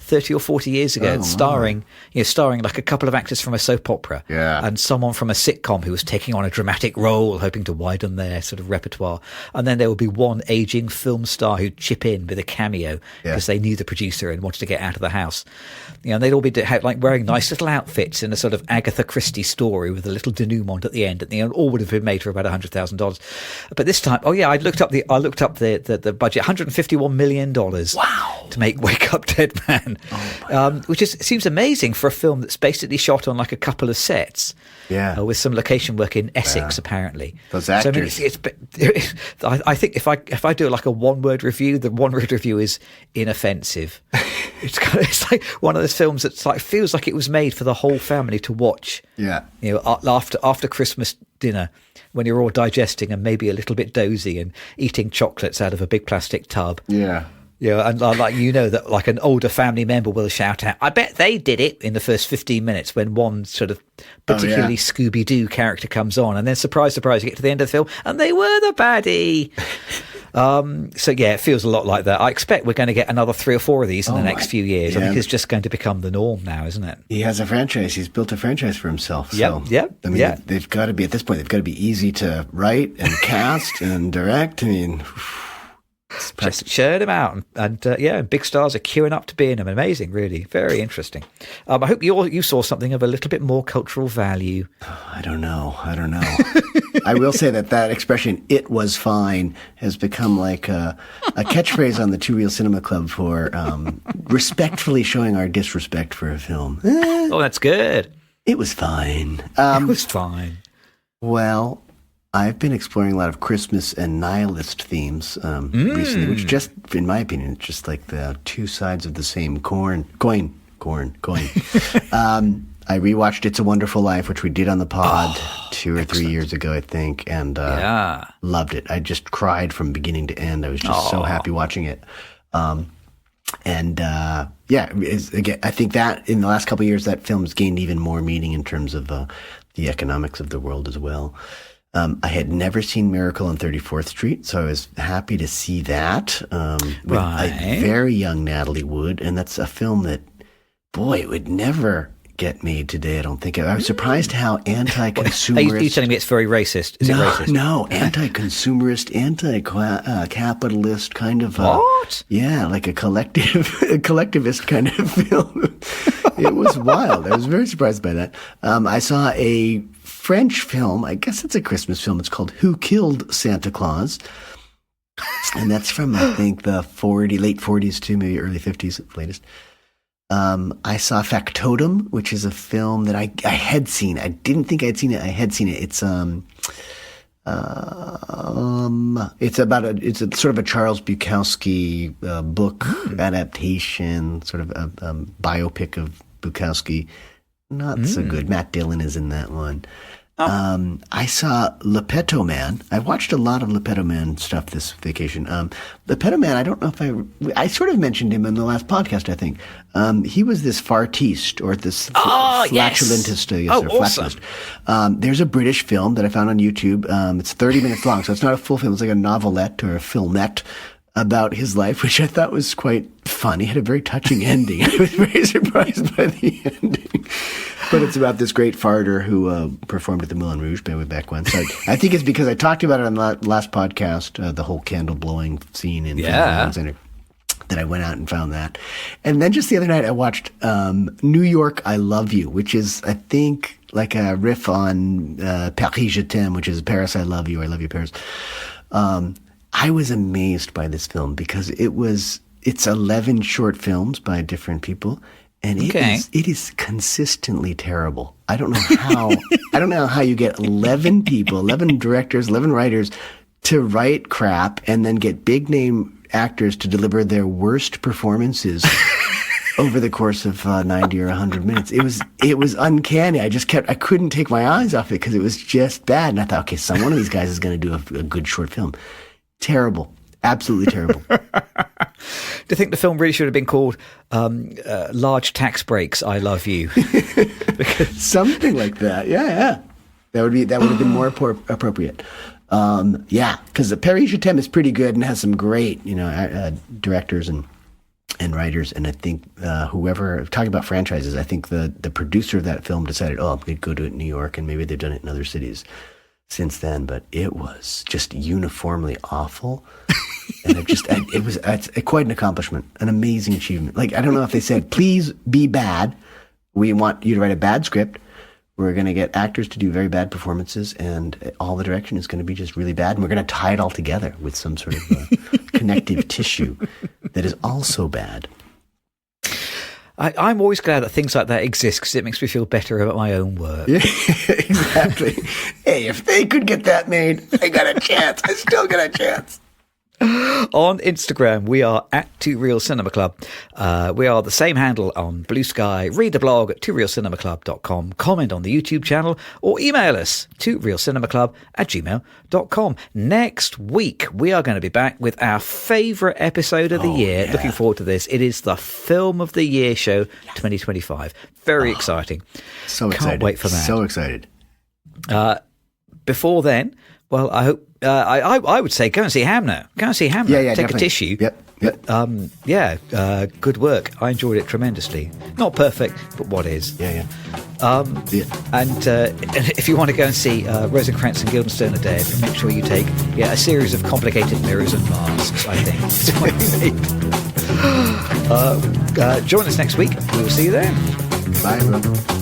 30 or 40 years ago, starring like a couple of actors from a soap opera and someone from a sitcom who was taking on a dramatic role, hoping to widen their sort of repertoire. And then there would be one aging film star who'd chip in with a cameo because they knew the producer and wanted to get out of the house. And they'd all be like wearing nice little outfits in a sort of Agatha Christie story with a little denouement at the end. And all would have been made for about $100,000. But this time, I looked up the budget, $151 million. Wow. To make Wake Up Dead Man. Which seems amazing for a film that's basically shot on like a couple of sets, with some location work in Essex, apparently. Those actors. So, I think if I do like a one-word review, the one-word review is inoffensive. It's like one of those films that's like feels like it was made for the whole family to watch. After Christmas dinner, when you're all digesting and maybe a little bit dozy and eating chocolates out of a big plastic tub. And that like an older family member will shout out, I bet they did it in the first 15 minutes when one sort of particularly Scooby-Doo character comes on. And then surprise, surprise, you get to the end of the film and they were the baddie. It feels a lot like that. I expect we're going to get another 3 or 4 of these in the next few years. I think it's just going to become the norm now, isn't it? He has a franchise. He's built a franchise for himself. They've got to be, at this point, they've got to be easy to write and cast and direct. I mean... Just churn them out, and big stars are queuing up to be in them. Amazing, really, very interesting. I hope you saw something of a little bit more cultural value. I don't know. I will say that expression "it was fine" has become like a catchphrase on the Two Real Cinema Club for respectfully showing our disrespect for a film. Oh, that's good. It was fine. It was fine. Well, I've been exploring a lot of Christmas and nihilist themes recently, which just, in my opinion, it's just like the two sides of the same coin. I rewatched It's a Wonderful Life, which we did on the pod 2 or 3 years ago, I think, and loved it. I just cried from beginning to end. I was just so happy watching it. Again, I think that in the last couple of years, that film's gained even more meaning in terms of the economics of the world as well. I had never seen Miracle on 34th Street, so I was happy to see that with a very young Natalie Wood, and that's a film that, boy, it would never get made today. I don't think. I was surprised how Are anti-consumerist. you telling me it's very racist? Is it racist? No, anti-consumerist, anti-capitalist kind of. What? Yeah, like a collectivist kind of film. It was wild. I was very surprised by that. I saw a French film. I guess it's a Christmas film. It's called Who Killed Santa Claus? And that's from, I think, the late 40s to maybe early 50s, latest. I saw Factotum, which is a film that I had seen. I didn't think I'd seen it. I had seen it. It's it's a sort of a Charles Bukowski book adaptation, sort of a biopic of Bukowski. Not so good. Matt Dillon is in that one. I saw Lepeto Man. I watched a lot of Lepeto Man stuff this vacation. Lepeto Man, I don't know if I sort of mentioned him in the last podcast, I think. He was this fartiste or this flatulentist. Awesome. There's a British film that I found on YouTube. It's 30 minutes long, so it's not a full film. It's like a novelette or a filmette about his life, which I thought was quite funny. It had a very touching ending. I was very surprised by the ending. But it's about this great farter who performed at the Moulin Rouge way back when. So I think it's because I talked about it on the last podcast, the whole candle blowing scene in Center, that I went out and found that. And then just the other night I watched New York, I Love You, which is, I think, like a riff on Paris Je t'aime, which is Paris, I Love You, I Love You, Paris. I was amazed by this film because it's 11 short films by different people. And it is consistently terrible. I don't know how you get 11 people, 11 directors, 11 writers to write crap and then get big name actors to deliver their worst performances over the course of 90 or 100 minutes. It was uncanny. I couldn't take my eyes off it because it was just bad. And I thought, okay, one of these guys is going to do a good short film. Terrible. Absolutely terrible. Do you think the film really should have been called Large Tax Breaks, I Love You? Something like that. Yeah. That would have been more appropriate. Because Paris Je t'aime is pretty good and has some great, directors and writers. And I think whoever, talking about franchises, I think the producer of that film decided, I'm going to go to it in New York, and maybe they've done it in other cities since then, but it was just uniformly awful. And it's quite an accomplishment, an amazing achievement. Like, I don't know if they said, please be bad. We want you to write a bad script. We're going to get actors to do very bad performances, and all the direction is going to be just really bad. And we're going to tie it all together with some sort of connective tissue that is also bad. I'm always glad that things like that exist because it makes me feel better about my own work. Yeah, exactly. Hey, if they could get that made, I got a chance. I still got a chance. On Instagram, we are at Two Real Cinema Club. We are the same handle on BlueSky. Read the blog at tworealcinemaclub.com. Comment on the YouTube channel or email us tworealcinemaclub@gmail.com. Next week, we are going to be back with our favourite episode of the year. Yeah. Looking forward to this. It is the Film of the Year show 2025. Very exciting. So excited. Can't wait for that. So excited. Before then, well, I hope I would say go and see Hamnet. Go and see Hamnet. Yeah, Take definitely. a tissue. Yep. Good work. I enjoyed it tremendously. Not perfect, but what is? Yeah. And if you want to go and see Rosencrantz and Guildenstern a day, make sure you take a series of complicated mirrors and masks, I think. Is what you need. Join us next week. We will see you then. Bye, everyone.